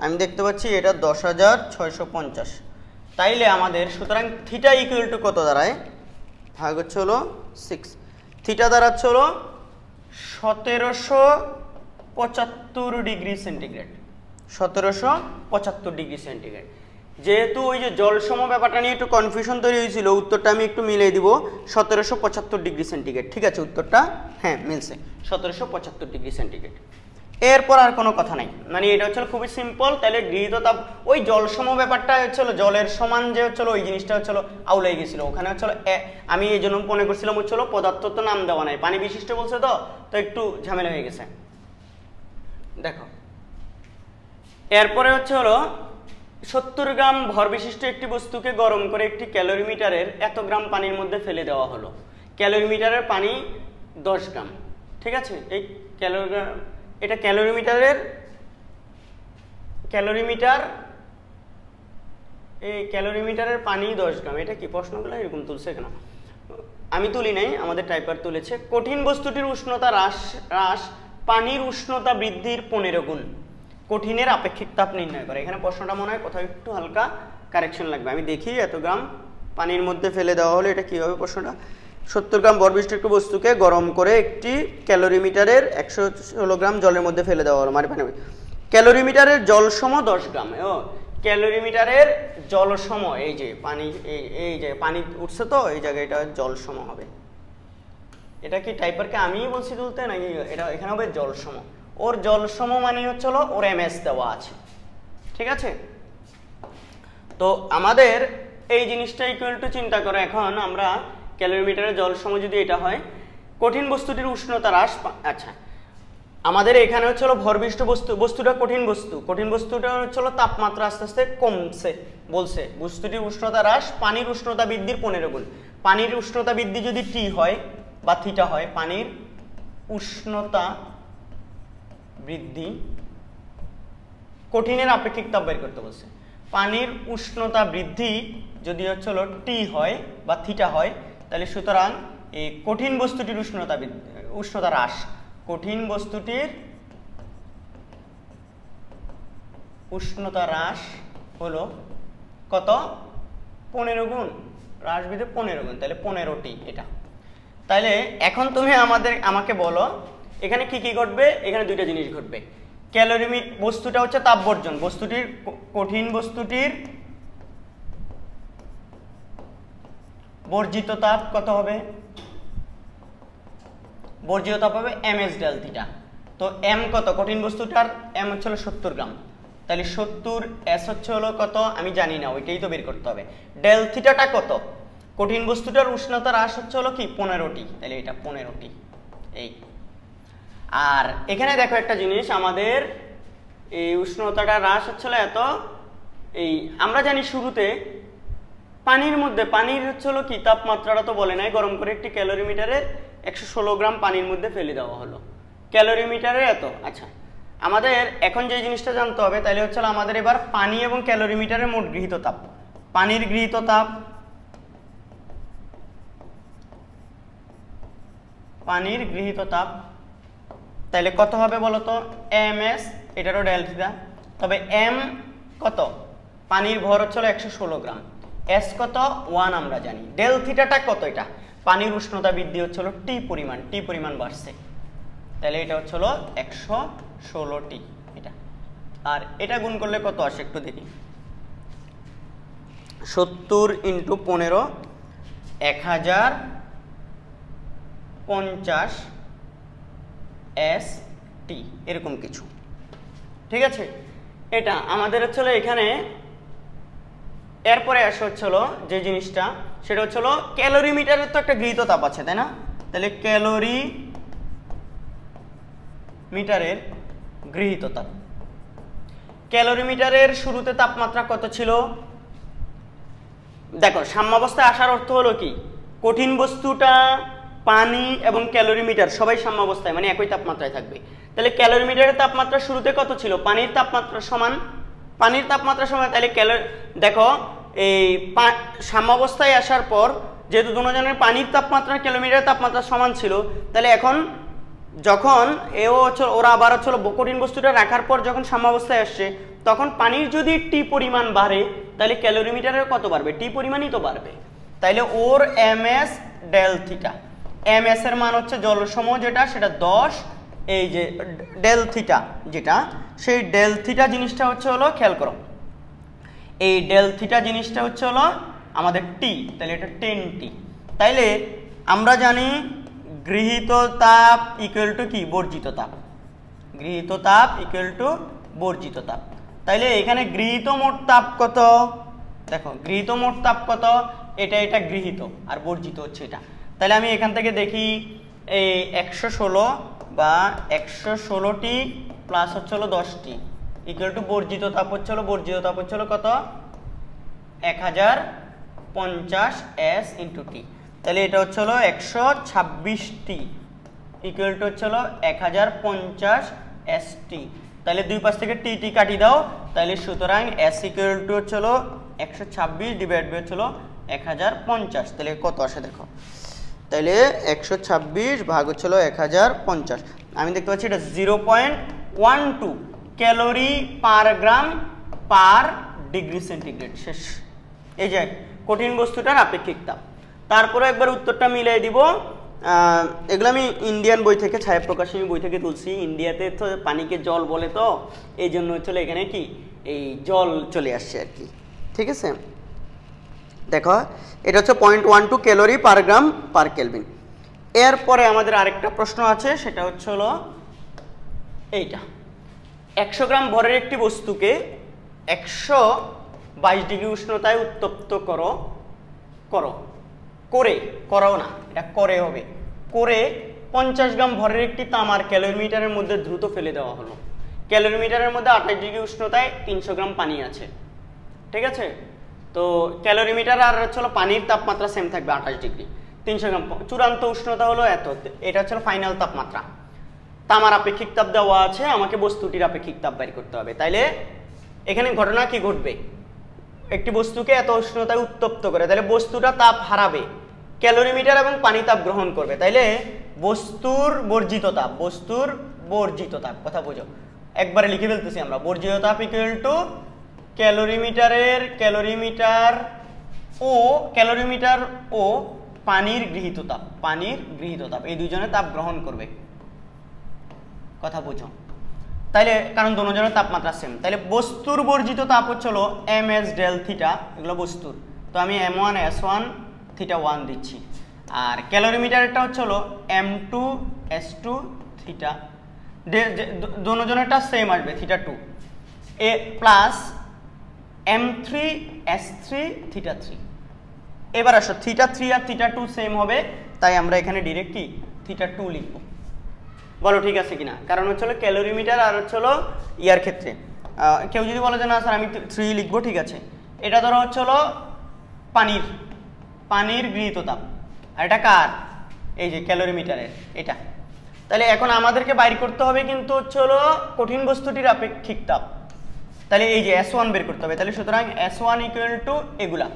আমি দেখতে পাচ্ছি এটা 10650। তাইলে আমাদের সুতরাং থিটা ইকুয়াল টু কত দাঁড়ায়? ভাগ হচ্ছে হলো 6, থিটা দাঁড়াচ্ছে হলো 1775 ডিগ্রি সেন্টিগ্রেড, 1775 ডিগ্রি সেন্টিগ্রেড। যেহেতু ওই যে জলসম ব্যাপারটা নিয়ে একটু কনফিউশন তৈরি হয়েছিল, উত্তরটা আমি একটু মিলিয়ে দিব 1775 ডিগ্রি সেন্টিগ্রেড। ঠিক আছে, উত্তরটা হ্যাঁ মিলছে 1775 ডিগ্রি সেন্টিগ্রেড। এরপর আর কোনো কথা নাই, মানে এটা হচ্ছিল খুবই সিম্পল। তাহলে গৃহীত তাপ ওই জলসম ব্যাপারটা হচ্ছিল জলের সমান যে হচ্ছিল ওই জিনিসটা হচ্ছিল আউলাই গেছিল ওখানে হচ্ছিল। আমি এই জন্য মনে করছিলাম হচ্ছিল পদার্থ তো নাম দেওয়া নাই, পানি বিশিষ্ট বলছে তো একটু ঝামেলা হয়ে গেছে। দেখো এরপরে হচ্ছে হলো 70 গ্রাম ভর বিশিষ্ট একটি বস্তুকে গরম করে একটি ক্যালোরিমিটারের এত গ্রাম পানির মধ্যে ফেলে দেওয়া হলো। ক্যালোরিমিটারের পানি 10 গ্রাম। ঠিক আছে, এই এটা ক্যালোরিমিটারের পানি 10 গ্রাম। এটা কি প্রশ্নগুলো এরকম তুলছে কেন? আমি তুলি নাই, আমাদের টাইপার তুলেছে। কঠিন বস্তুটির উষ্ণতা হ্রাস পানির উষ্ণতা বৃদ্ধির 15 গুণ। কঠিনের আপেক্ষিক তাপ নির্ণয় করে। এখানে প্রশ্নটা মনে হয় কোথাও একটু হালকা কারেকশন লাগবে। আমি দেখি এত গ্রাম পানির মধ্যে ফেলে দেওয়া হলে এটা কি হবে প্রশ্নটা। 70 গ্রাম ভরবিশিষ্ট একটি বস্তুকে গরম করে একটি ক্যালোরিমিটারের 116 গ্রাম জলের মধ্যে ফেলে দেওয়া হলো। মানে পানি ক্যালোরিমিটারের জলসম 10 গ্রাম। ক্যালোরিমিটারের জলসম এই যে পানি, এই যে পানি উঠছে তো এই জায়গায় এটা জলসম হবে। এটা কি টাইপারকে আমিই বলছি তুলতে নাকি এটা এখানে হবে জলসম? ওর জলসম মানে হচ্ছে ওর এমএস দেওয়া আছে। ঠিক আছে, তো আমাদের এই জিনিসটা ইকুয়াল টু চিন্তা করে এখন আমরা ক্যালোরিমিটারের জলসম যদি এটা হয়, কঠিন বস্তুটির উষ্ণতা হ্রাস। আচ্ছা, আমাদের এখানে হচ্ছে ভরবিষ্ট বস্তুটা কঠিন বস্তুটা হচ্ছে তাপমাত্রা আস্তে আস্তে কমছে বলছে। বস্তুটির উষ্ণতা হ্রাস পানির উষ্ণতা বৃদ্ধির 15 গুণ। পানির উষ্ণতা বৃদ্ধি যদি টি হয় বা থিটা হয়, পানির উষ্ণতা বৃদ্ধি কঠিনের আপেক্ষিক তাপ বের করতে বলছে। পানির উষ্ণতা বৃদ্ধি যদি হচ্ছে টি হয় বা থিটা হয়, তাহলে সুতরাং এই কঠিন বস্তুটির উষ্ণতা হ্রাস, কঠিন বস্তুটির উষ্ণতা হ্রাস হলো কত? 15 গুণ। হ্রাস বৃদ্ধি 15 গুণ, তাহলে 15টি এটা। তাহলে এখন তুমি আমাকে বলো এখানে কি কি ঘটবে? এখানে দুইটা জিনিস ঘটবে। বস্তুটা হচ্ছে তাপ বর্জন, কঠিন বস্তুটির বর্জিত তাপ কত হবে? বর্জিত তাপ হবে এমএস ডেল থিটা। তো এম কত? কঠিন বস্তুটার এম হচ্ছে 70 গ্রাম, তাহলে 70 এস হচ্ছে কত আমি জানি না, ওইটাই তো বের করতে হবে। ডেল থিটাটা কত? কঠিন বস্তুটার উষ্ণতা হ্রাস হচ্ছে কি 15টি, তাহলে এটা 15টি। এই আর এখানে দেখো একটা জিনিস, আমাদের এই উষ্ণতাটা হ্রাস হচ্ছে এত। এই আমরা জানি শুরুতে পানির মধ্যে পানির হচ্ছে কি তাপমাত্রাটা তো বলে নাই, গরম করে একটি ক্যালোরিমিটারে 116 গ্রাম পানির মধ্যে ফেলে দেওয়া হলো। ক্যালোরিমিটারে এত। আচ্ছা, আমাদের এখন যে জিনিসটা জানতে হবে তাহলে হচ্ছে আমাদের এবার পানি এবং ক্যালোরিমিটারের মোট গৃহীত তাপ। পানির গৃহীত তাপ, তাহলে কত হবে বলতো? এম এস, এটারও ডেল থিটা। তবে এম কত? পানির ভর হচ্ছে 116 গ্রাম। এস কত? 1 আমরা জানি। ডেল থিটাটা কত? এটা পানির উষ্ণতা বৃদ্ধি হচ্ছে টি পরিমাণ বাড়ছে, তাহলে এটা হচ্ছে 116টি এটা। আর এটা গুণ করলে কত আসে একটু দেখি। 70 × 15 1050 ST এরকম কিছু। ঠিক আছে, এটা আমাদের হচ্ছে এখানে। এরপরে আসে হচ্ছে যে জিনিসটা সেটা হচ্ছে ক্যালোরিমিটারের তো একটা গৃহীত তাপ আছে, তাই না? তাহলে ক্যালোরিমিটারের গৃহীত তাপ, ক্যালোরিমিটারের শুরুতে তাপমাত্রা কত ছিল? দেখো সাম্যাবস্থায় আসার অর্থ হলো কি, কঠিন বস্তুটা পানি এবং ক্যালোরিমিটার সবাই সাম্যাবস্থায় মানে একই তাপমাত্রায় থাকবে। তাহলে ক্যালোরিমিটারের তাপমাত্রা শুরুতে কত ছিল? পানির তাপমাত্রা সমান, তাহলে দেখো এই সাম্যাবস্থায় আসার পর যেহেতু দুজনের পানির তাপমাত্রা ক্যালোরিমিটারের তাপমাত্রা সমান ছিল, তাহলে এখন যখন ওরা আবার হচ্ছে কঠিন বস্তুটা রাখার পর যখন সাম্যাবস্থায় আসছে, তখন পানির যদি টি পরিমাণ বাড়ে তাহলে ক্যালোরিমিটারের কত বাড়বে? টি পরিমাণই তো বাড়বে। তাইলে ওর এমএস ডেল থিটা, এমএস এর মান হচ্ছে জলসম যেটা সেটা 10, এই যে ডেল থিটা যেটা সেই ডেল থিটা জিনিসটা হচ্ছে খেয়াল করো, এই ডেল থিটা জিনিসটা হচ্ছে হলো আমাদের টি, তাহলে এটা 10t। তাইলে আমরা জানি গৃহীত তাপ ইকুয়াল টু কি, বর্জিত তাপ। গৃহীত তাপ ইকুয়াল টু বর্জিত তাপ। তাইলে এখানে গৃহীত মোট তাপ কত, দেখো গৃহীত মোট তাপ কত, এটা গৃহীত আর বর্জিত হচ্ছে এটা। তাহলে আমি এখান থেকে দেখি এই 116 বা 116টি প্লাস হচ্ছে হলো 10টি ইকুয়াল টু বর্জিত তাপ হচ্ছে হলো কত, 1050 s ইন্টু টি। তাহলে এটা হচ্ছে হলো 126টি ইকুয়াল টু হচ্ছে হলো 1050 st। তাহলে দুই পাশ থেকে টি কাটি দাও, তাহলে সুতরাং s ইকুয়াল টু হচ্ছে হলো 126 ডিভাইড বাই হচ্ছে হলো 1050। তাহলে কত আসে দেখো, তাহলে 126 ভাগ হচ্ছে হলো 1050। আমি দেখতে পাচ্ছি এটা 0.12 ক্যালোরি পার গ্রাম পার ডিগ্রি সেন্টিগ্রেড। শেষ। এই যে কঠিন বস্তুটার আপেক্ষিক তাপ। তারপরে একবার উত্তরটা মিলিয়ে দিব। এগুলো আমি ইন্ডিয়ান বই থেকে, ছায়া প্রকাশনী বই থেকে তুলছি। ইন্ডিয়াতে তো পানিকে জল বলে, তো এই জন্য হচ্ছে এখানে কি এই জল চলে আসছে আর কি। ঠিক আছে, দেখো এটা হচ্ছে 0.12 ক্যালোরি পার গ্রাম পার কেলভিন। এরপরে আমাদের আরেকটা প্রশ্ন আছে, সেটা হচ্ছে হলো এইটা, 100 গ্রাম ভরের একটি বস্তুকে 122 ডিগ্রি উষ্ণতায় উত্তপ্ত করো না, এটা করে হবে, করে 50 গ্রাম ভরের একটি তামার ক্যালোরিমিটারের মধ্যে দ্রুত ফেলে দেওয়া হলো। ক্যালোরিমিটারের মধ্যে 28 ডিগ্রি উষ্ণতায় 300 গ্রাম পানি আছে। ঠিক আছে, তো ক্যালোরিমিটার আর হচ্ছে পানির তাপমাত্রা সেম থাকবে 28 ডিগ্রি, 300 গ্রাম। চূড়ান্ত উষ্ণতা হলো এত, এটা হচ্ছে ফাইনাল তাপমাত্রা। তামার আপেক্ষিক তাপ দেওয়া আছে, আমাকে বস্তুটির আপেক্ষিক তাপ বের করতে হবে। তাইলে এখানে ঘটনা কি ঘটবে, একটি বস্তুকে এত উষ্ণতায় উত্তপ্ত করে, তাহলে বস্তুটা তাপ হারাবে, ক্যালোরিমিটার এবং পানি তাপ গ্রহণ করবে। তাইলে বস্তুর বর্জিত তাপ কথা বোঝো, একবারে লিখে ফেলতেছি আমরা, বর্জিত তাপ ইকুয়াল টু ক্যালোরিমিটার ও পানির গৃহীত তাপ, এই দুইজনে তাপ গ্রহণ করবে, কথা বুঝো। তাইলে কারণ দুজনের তাপমাত্রা সেম, তাইলে বস্তুর বর্জিত তাপ হচ্ছে হলো ms ডেল থিটা, এগুলো বস্তুর, তো আমি m1 s1 থিটা 1 দিচ্ছি। আর ক্যালোরিমিটারটা হচ্ছে হলো m2 s2 থিটা, দুজনেরটা সেম আসবে থিটা 2 এ প্লাস m3 s3 থিটা 3। এবার আসো থিটা 3 আর থিটা 2 সেম হবে, তাই আমরা এখানে ডিরেক্ট কি থিটা 2 লিখব। বলো ঠিক আছে কিনা, কারণ হচ্ছে হলো ক্যালোরিমিটার আর হচ্ছে হলো ইয়ার ক্ষেত্রে কেউ যদি বলে যে না স্যার আমি 3 লিখবো, ঠিক আছে। এটা ধরো হচ্ছে হলো পানির গৃহীত তাপ, আর এটা কার, এই যে ক্যালোরিমিটারের এটা। তাহলে এখন আমাদেরকে বাইর করতে হবে কিন্তু হচ্ছে হলো কঠিন বস্তুটির আপেক্ষিক তাপ, তাহলে এই যে S1 বের করতে হবে। তাহলে সুতরাং S1 ইকুয়াল টু এগুলা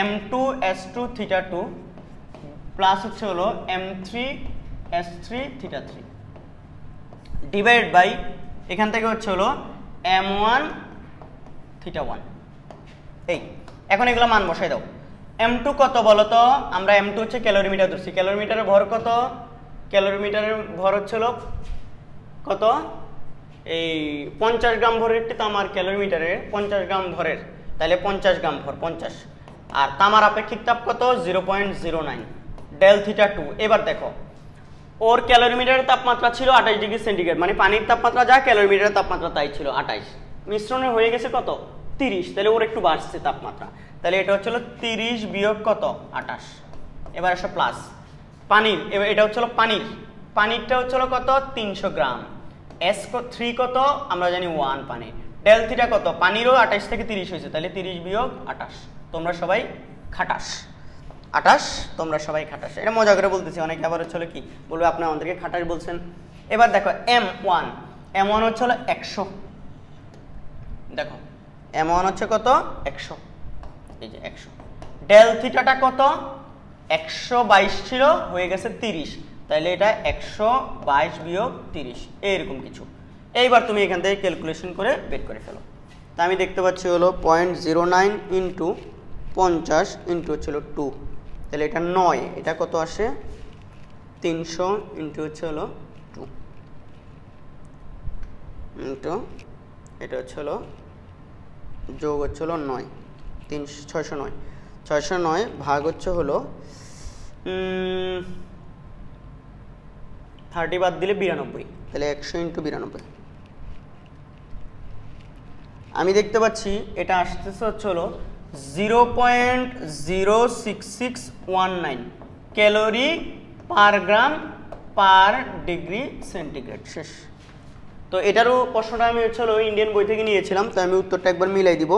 m2 s2 থিটা 2 প্লাস হচ্ছে হলো m3 s3 theta 3 divide by এখান থেকে হচ্ছে হলো m1 থিটা 1। এই এখন এগুলো মান বসাই দাও। m2 কত বলো তো, আমরা m2 হচ্ছে ক্যালোরিমিটার ধরছি, ক্যালোরিমিটারের ভর কত, ক্যালোরিমিটারের ভর হচ্ছে হলো কত, এই 50 গ্রাম ভরের একটি তামার ক্যালোরিমিটারে 50 গ্রাম ভরের, তাহলে 50 গ্রাম ভর 50, আর তামার আপেক্ষিক তাপ কত 0.09 ডেল থিটা 2। এবার দেখো ওর ক্যালোরিমিটারের তাপমাত্রা ছিল 28 ডিগ্রি সেন্টিগ্রেড, মানে পানির তাপমাত্রা যা ক্যালোরিমিটারের তাপমাত্রা তাই ছিল 28, মিশ্রণে হয়ে গেছে কত 30, তাহলে ওর একটু বাড়ছে তাপমাত্রা, তাহলে এটা হচ্ছে 30 বিয়োগ কত 28। এবার আসো প্লাস পানির, এবার এটা হচ্ছে পানিরটা হচ্ছে কত 300 গ্রাম, S3 কত আমরা জানি 1 পানি, ডেল থিটা কত, পানিরও 28 থেকে 30 হয়েছে, তাহলে 30 বিয়োগ 28, তোমরা সবাই খাটাস 28, তোমরা সবাই খাটাস। এটা মজা করে বলতেছি, অনেকে আবার হচ্ছে কি বলবে আপনি আমাদেরকে খাটাস বলছেন। এবার দেখো m1 হচ্ছে 100, দেখো m1 হচ্ছে কত 100, এই যে 100, ডেল থিটাটা কত 122 ছিল হয়ে গেছে 30, তাহলে এটা 122 বিয়োগ 30 এইরকম কিছু। এইবার তুমি এখান থেকে ক্যালকুলেশন করে বের করে ফেলো। তা আমি দেখতে পাচ্ছি হলো 0.09 ইন্টু 50 ইন্টু হচ্ছিল 2, তাহলে এটা 9, এটা কত আসে 300 ইন্টু হচ্ছে হলো 2 ইন্টু এটা হচ্ছে হলো যোগ হচ্ছে হলো 9, 609, 609 ভাগ হচ্ছে হলো 30 বাদ দিলে 92, তাহলে 100 × 92। আমি দেখতে পাচ্ছি এটা আসতেছে হচ্ছে হলো 0.06619 ক্যালোরি পার গ্রাম পার ডিগ্রি সেন্টিগ্রেড। শেষ। তো এটারও প্রশ্নটা আমি হচ্ছে হলো ইন্ডিয়ান বই থেকে নিয়েছিলাম, তো আমি উত্তরটা একবার মিলাই দিব।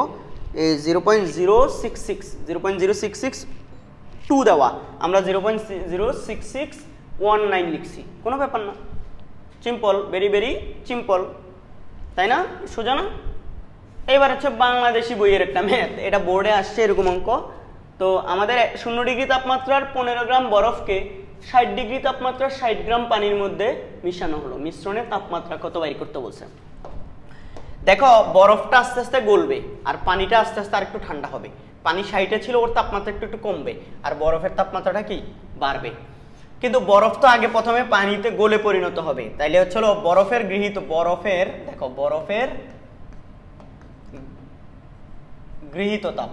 এই 0.0662 দেওয়া, আমরা 0.06619 লিখছি, কোনো ব্যাপার না, সিম্পল, ভেরি ভেরি সিম্পল, তাই না? সোজা না? এবার হচ্ছে বাংলাদেশি বইয়ের একটা ম্যাথ, এটা বোর্ডে আসছে এরকম অঙ্ক। তো আমাদের 0 ডিগ্রি তাপমাত্রার 15 গ্রাম বরফকে 60 ডিগ্রি তাপমাত্রার 60 গ্রাম পানির মধ্যে মিশানো হলো, মিশ্রণের তাপমাত্রা কত বাইর করতে বলছে। দেখো বরফটা আস্তে আস্তে গলবে আর পানিটা আস্তে আস্তে আর একটু ঠান্ডা হবে। পানি 60-এ ছিল, ওর তাপমাত্রা একটু একটু কমবে, আর বরফের তাপমাত্রাটা কি বাড়বে। কিন্তু বরফ তো আগে প্রথমে পানিতে গলে পরিণত হবে, তাইলে হচ্ছে বরফের গৃহীত তাপ,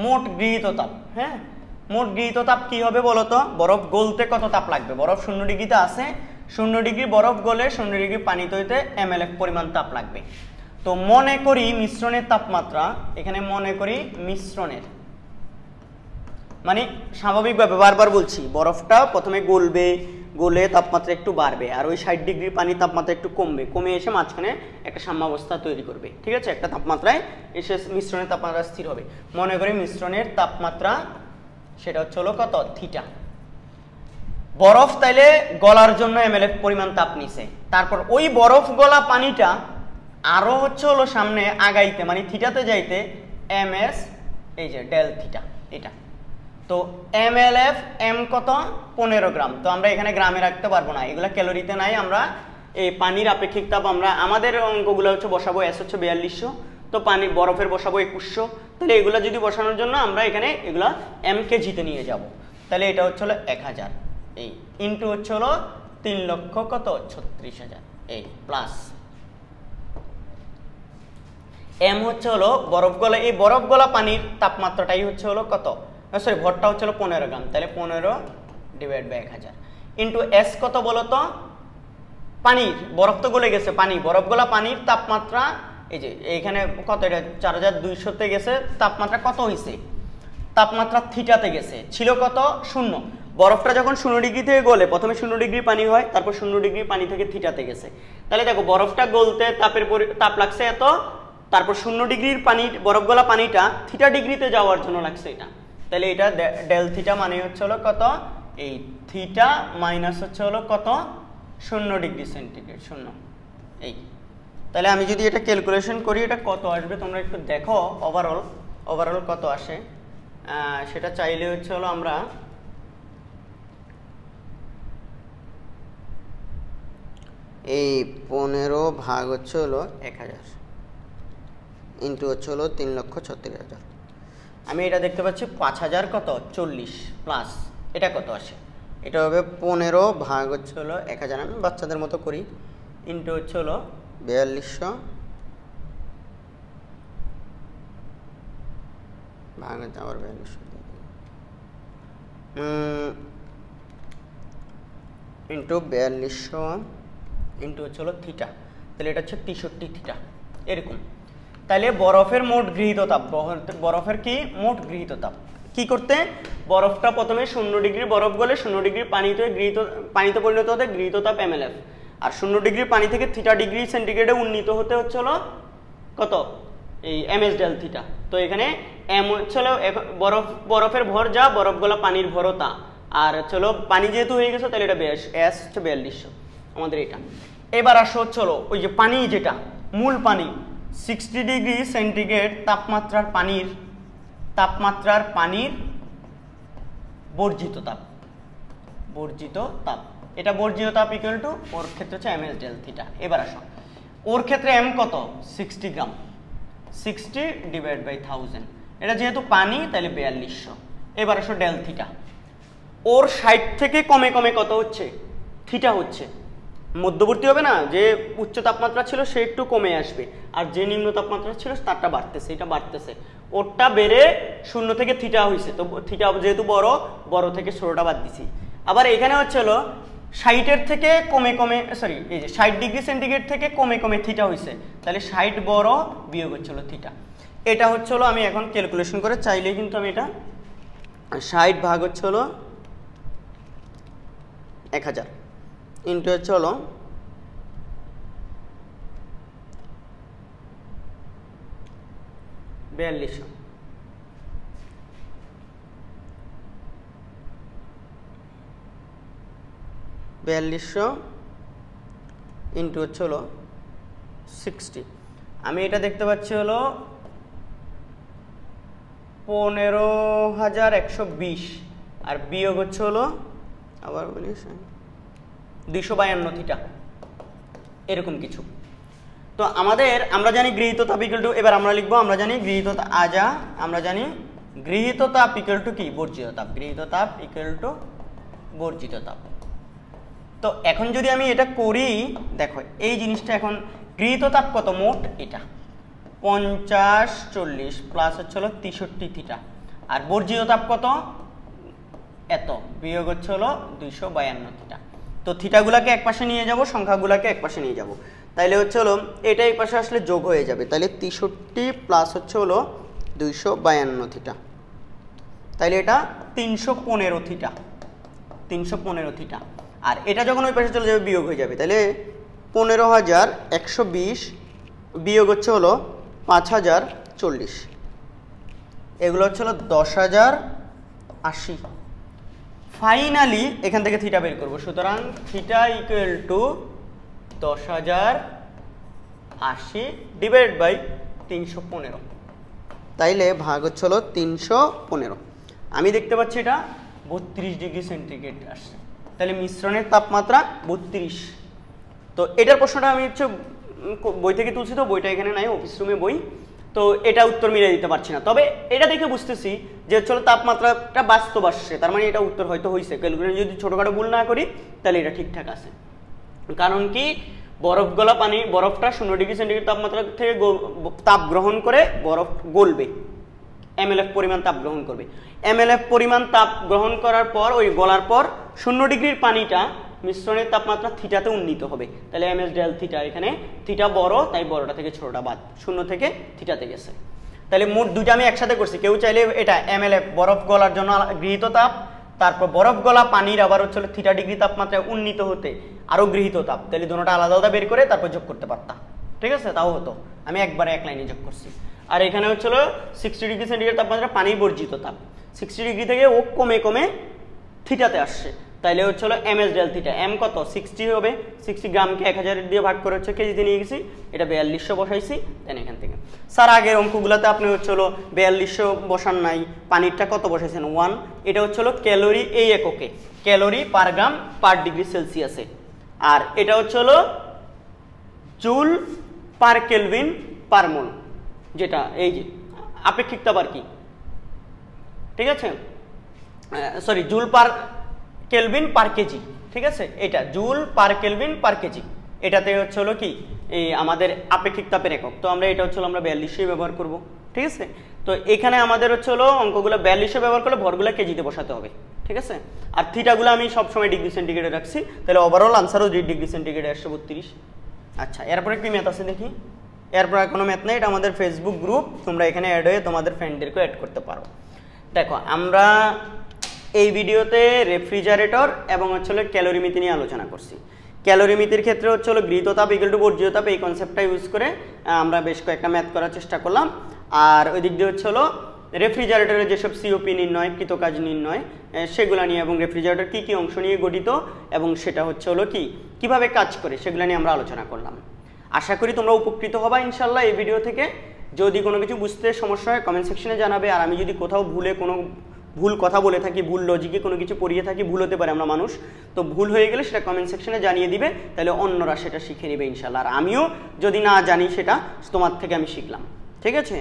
মোট গৃহীত তাপ, হ্যাঁ মোট গৃহীত তাপ কি হবে বলতো? বরফ গলতে কত তাপ লাগবে? বরফ 0 ডিগ্রিতে আছে, 0 ডিগ্রি বরফ গলে 0 ডিগ্রি পানিতে হইতে mLF পরিমাণ তাপ লাগবে। তো মনে করি মিশ্রণের তাপমাত্রা, এখানে মনে করি মিশ্রণের, মানে স্বাভাবিকভাবে বারবার বলছি বরফটা প্রথমে গলবে, গলে তাপমাত্রা একটু বাড়বে, আর ওই 60 ডিগ্রি পানির তাপমাত্রা একটু কমবে, কমে এসে মাঝখানে একটা সাম্যাবস্থা তৈরি করবে, ঠিক আছে? একটা তাপমাত্রায় এসে মিশ্রণের তাপমাত্রা স্থির হবে। মনে করি মিশ্রণের তাপমাত্রা সেটা হচ্ছে হলো কত? থিটা। বরফ তাইলে গলার জন্য mLF পরিমাণ তাপ নিছে, তারপর ওই বরফ গলা পানিটা আরো হচ্ছে হলো সামনে আগাইতে, মানে থিটাতে যাইতে ms, এই যে ডেল থিটা এটা। তো mLF m কত? 15 গ্রাম। তো আমরা এখানে গ্রামে রাখতে পারবো না, এগুলা ক্যালোরিতে নাই। আমরা এই পানির আপেক্ষিক তাপ, আমরা আমাদের অঙ্কগুলো হচ্ছে বসাবো, s হচ্ছে 4200, তো পানির বরফের বসাবো 2100। তাহলে এগুলা যদি বসানোর জন্য আমরা এখানে এগুলা m কেজিতে নিয়ে যাব, তাহলে এটা হচ্ছে হলো 1000, এই ইন্টু হচ্ছে হলো 3 লক্ষ কত? 36,000, এই প্লাস m হচ্ছে হলো বরফ গলা, এই বরফ গলা পানির তাপমাত্রাটাই হচ্ছে হলো কত? সরি, ভরটা হচ্ছে হলো 15 গ্রাম, তাহলে 15 ডিভাইড বাই 1000 ইন্টু s কত বলতো? পানির, বরফ তো গলে গেছে, পানি, বরফ গলা পানির তাপমাত্রা, এই যে এইখানে কত? এটা 4200-তে গেছে, তাপমাত্রা কত হয়েছে? তাপমাত্রা থিটাতে গেছে, ছিল কত? 0। বরফটা যখন 0 ডিগ্রি থেকে গলে, প্রথমে 0 ডিগ্রি পানি হয়, তারপর 0 ডিগ্রি পানি থেকে থিটাতে গেছে। তাহলে দেখো বরফটা গলতে তাপ লাগছে এত, তারপর 0 ডিগ্রির পানি, বরফ গলা পানিটা থিটা ডিগ্রিতে যাওয়ার জন্য লাগছে এটা। তাহলে এটা ডেল থিটা মানে হচ্ছে হলো কত? এই থিটা মাইনাস হচ্ছে হলো কত? 0 ডিগ্রি সেন্টিগ্রেড, 0। এই তাহলে আমি যদি এটা ক্যালকুলেশন করি, এটা কত আসবে তোমরা একটু দেখো, ওভারঅল কত আসে সেটা চাইলে হচ্ছে হলো আমরা এই 15 ভাগ হচ্ছে হলো 1000 ইন্টু হচ্ছে হলো 3,36,000। আমি এটা দেখতে পাচ্ছি 5000 কত? 40 প্লাস এটা কত আসে? এটা হবে 15 ভাগ হচ্ছে হলো 1000, আমি বাচ্চাদের মতো করি, ইন্টু হচ্ছে হলো 4200 ভাগ হচ্ছে আবার 4200 ইন্টু 4200 ইন্টু হচ্ছে হলো থিটা, তাহলে এটা হচ্ছে 63 থিটা এরকম। তাহলে বরফের মোট গৃহীত তাপ, বরফের কি মোট গৃহীত তাপ, কি করতে? বরফটা প্রথমে 0 ডিগ্রি বরফ গলে 0 ডিগ্রি পানিতে পরিণত হতে গৃহীত তাপ mLF, আর 0 ডিগ্রি পানি থেকে থিটা ডিগ্রি সেন্টিগ্রেডে উন্নীত হতে হচ্ছে হলো কত? এই ms ডেল থিটা। তো এখানে m হচ্ছে হলো বরফের ভর যা, বরফ গলা পানির ভরও তা, আর হচ্ছে হলো পানি যেহেতু হয়ে গেছে তাহলে এটা s হচ্ছে 4200 আমাদের এটা। এবার আসো হচ্ছে হলো ওই যে পানি, যেটা মূল পানি 60 ডিগ্রি সেন্টিগ্রেড তাপমাত্রার পানির বর্জিত তাপ, এটা বর্জিত তাপ ইকুয়াল টু ওর ক্ষেত্রে হচ্ছে ms ডেল থিটা। এবার আসো ওর ক্ষেত্রে m কত? 60 গ্রাম, 60 ডিভাইড বাই 1000, এটা যেহেতু পানি তাহলে 4200। এবার আসো ডেল থিটা, ওর 60 থেকে কমে কত হচ্ছে? থিটা হচ্ছে, মধ্যবর্তী হবে না, যে উচ্চ তাপমাত্রা ছিল সে একটু কমে আসবে, আর যে নিম্ন তাপমাত্রা ছিল তারটা বাড়তেছে, এটা বাড়তেছে, ওরটা বেড়ে 0 থেকে থিটা হয়েছে। তো থিটা যেহেতু বড় থেকে ছোটটা বাদ দিছি। আবার এখানে হচ্ছে হলো 60-এর থেকে কমে কমে, সরি এই যে 60 ডিগ্রি সেন্টিগ্রেড থেকে কমে কমে থিটা হয়েছে, তাহলে 60 বড় বিয়োগ হচ্ছে হলো থিটা। এটা হচ্ছে হলো আমি এখন ক্যালকুলেশন করে চাইলেই কিন্তু আমি এটা 60 ভাগ হচ্ছে হলো 1000 ইন্টু হচ্ছে হলো 4200, ইন্টু হচ্ছে হলো 60। আমি এটা দেখতে পাচ্ছি হলো 15120, আর বিয়োগ হচ্ছে হলো আবার বলি 252 থিটা, এরকম কিছু। তো আমরা জানি গৃহীত তাপ ইকুয়াল টু, এবার আমরা লিখবো, আমরা জানি গৃহীত আমরা জানি গৃহীত তাপ ইকুয়াল টু কি, বর্জিত তাপ। গৃহীত তাপ ইকুয়াল টু বর্জিত তাপ। তো এখন যদি আমি এটা করি, দেখো এই জিনিসটা এখন গৃহীত তাপ কত মোট, এটা 50 40 প্লাস হচ্ছে হলো 63 থিটা, আর বর্জিত তাপ কত, এত বিয়োগ হচ্ছে হলো 252 থিটা। তো থিটাগুলাকে এক পাশে নিয়ে যাব, সংখ্যাগুলাকে এক পাশে নিয়ে যাব, তাইলে হচ্ছে হলো এটা এই পাশে আসলে যোগ হয়ে যাবে, তাইলে 63 প্লাস হচ্ছে হলো 252 থিটা, তাইলে এটা 315 থিটা, 315 থিটা। আর এটা যখন ওই পাশে চলে যাবে বিয়োগ হয়ে যাবে, তাহলে 15120 বিয়োগ হচ্ছে হলো 5040, এগুলো হচ্ছে হলো 10080। ফাইনালি এখান থেকে থিটা বের করবো, সুতরাং theta equal to 10080 divide by 315, তাইলে ভাগ হচ্ছে হলো 315। আমি দেখতে পাচ্ছি এটা 32 ডিগ্রি সেন্টিগ্রেড আসছে, তাহলে মিশ্রণের তাপমাত্রা 32। তো এটার প্রশ্নটা আমি হচ্ছে বই থেকে তুলছি, তো বইটা এখানে নাই, অফিস রুমে বই, তো এটা উত্তর মিলিয়ে দিতে পারছি না। তবে এটা দেখে বুঝতেছি যে হচ্ছে তাপমাত্রাটা বাস্তব আসছে, তার মানে এটা উত্তর হয়তো হয়েছে। ক্যালকুলেশন যদি ছোটোখাটো ভুল না করি তাহলে এটা ঠিকঠাক আছে। কারণ কি, বরফ গলা পানি, বরফটা 0 ডিগ্রি সেন্টিগ্রেড তাপমাত্রা থেকে তাপ গ্রহণ করে বরফ গলবে, mLF পরিমাণ তাপ গ্রহণ করবে। mLF পরিমাণ তাপ গ্রহণ করার পর, ওই গলার পর 0 ডিগ্রির পানিটা মিশ্রণের তাপমাত্রা থিটাতে উন্নীত হবে, তাহলে ms ডেল থিটা, এখানে থিটা বড় তাই বড়টা থেকে ছোটটা বাদ, 0 থেকে থিটাতে গেছে। তাহলে মোট দুইটা আমি একসাথে করছি। কেউ চাইলে এটা mLF বরফ গলার জন্য গৃহীত তাপ, তারপর বরফ গলা পানির আবার হচ্ছে থিটা ডিগ্রি তাপমাত্রায় উন্নীত হতে আরও গৃহীত তাপ, তাহলে দুটোটা আলাদা আলাদা বের করে তারপর যোগ করতে পারতাম, ঠিক আছে, তাও হতো। আমি একবারে এক লাইনে যোগ করছি। আর এখানে হচ্ছিল 60 ডিগ্রি সেন্টিগ্রেড তাপমাত্রা পানি বর্জিত তাপ, 60 ডিগ্রি থেকে ও কমে কমে থিটাতে আসছে, তাইলে হচ্ছিল ms ডেল থিটা। m কত, 60 হবে, 60 গ্রামকে 1000 দিয়ে ভাগ করে হচ্ছে কেজিতে নিয়ে গেছি, এটা 4200 বসাইছি। দেন এখান থেকে স্যার আগের অঙ্কগুলোতে আপনি হচ্ছিল 4200 বসান নাই, পানিরটা কত বসাইছেন 1, এটা হচ্ছিল ক্যালোরি এই এককে, ক্যালোরি পার গ্রাম পার ডিগ্রি সেলসিয়াসে, আর এটা হচ্ছিল জুল পার কেলভিন পার মোল, যেটা এই যে আপেক্ষিক তাপ আর কি, ঠিক আছে, sorry joule per kelvin per kg, ঠিক আছে, এটা joule per kelvin per kg, এটাতে হচ্ছে হলো কি এই আমাদের আপেক্ষিক তাপের একক। তো আমরা এটা হচ্ছে আমরা 4200 ব্যবহার করব, ঠিক আছে। তো এখানে আমাদের হচ্ছে হলো অঙ্কগুলো 4200 ব্যবহার করলে ভরগুলো কেজিতে বসাতে হবে, ঠিক আছে। আর থিটাগুলো আমি সবসময় ডিগ্রি সেন্টিগ্রেডে রাখছি, তাহলে ওভারঅল আনসারও ডিগ্রি সেন্টিগ্রেডে আসছে 32। আচ্ছা, এরপরে কি ম্যাথ আছে দেখি। এরপর কোনো ম্যাথ নেই, এটা আমাদের ফেসবুক গ্রুপ, তোমরা এখানে অ্যাড হয়ে তোমাদের ফ্রেন্ডদেরকেও অ্যাড করতে পারো। দেখো আমরা এই ভিডিওতে রেফ্রিজারেটর এবং হচ্ছে ক্যালোরিমিতি নিয়ে আলোচনা করছি। ক্যালোরিমিতির ক্ষেত্রে হচ্ছে গৃহীত তাপ ইকুয়াল টু বর্জিত তাপ, এই কনসেপ্টটা ইউজ করে আমরা বেশ কয়েকটা ম্যাথ করার চেষ্টা করলাম। আর ওই দিক দিয়ে হচ্ছে রেফ্রিজারেটরের যেসব সিওপি নির্ণয়, কৃতকাজ নির্ণয়, সেগুলো নিয়ে এবং রেফ্রিজারেটর কী কী অংশ নিয়ে গঠিত এবং সেটা হচ্ছে কি কিভাবে কাজ করে সেগুলো নিয়ে আমরা আলোচনা করলাম। আশা করি তোমরা উপকৃত হবা ইনশাল্লাহ এই ভিডিও থেকে। যদি কোনো কিছু বুঝতে সমস্যা হয় কমেন্ট সেকশনে জানাবে, আর আমি যদি কোথাও ভুল কথা বলে থাকি, ভুল লজিকে কোনো কিছু পড়িয়ে থাকি, ভুল হতে পারে, আমরা মানুষ, তো ভুল হয়ে গেলে সেটা কমেন্ট সেকশনে জানিয়ে দিবে, তাহলে অন্যরা সেটা শিখে নেবে ইনশাল্লাহ। আর আমিও যদি না জানি সেটা তোমার থেকে আমি শিখলাম, ঠিক আছে।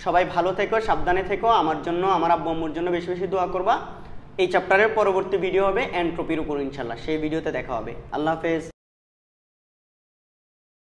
সবাই ভালো থেকো, সাবধানে থেকো, আমার জন্য, আমার আব্বু আম্মুর জন্য বেশি বেশি দোয়া করবা। এই চ্যাপ্টারের পরবর্তী ভিডিও হবে এন্ট্রপির উপর ইনশাল্লাহ, সেই ভিডিওতে দেখা হবে। আল্লাহ হাফেজ।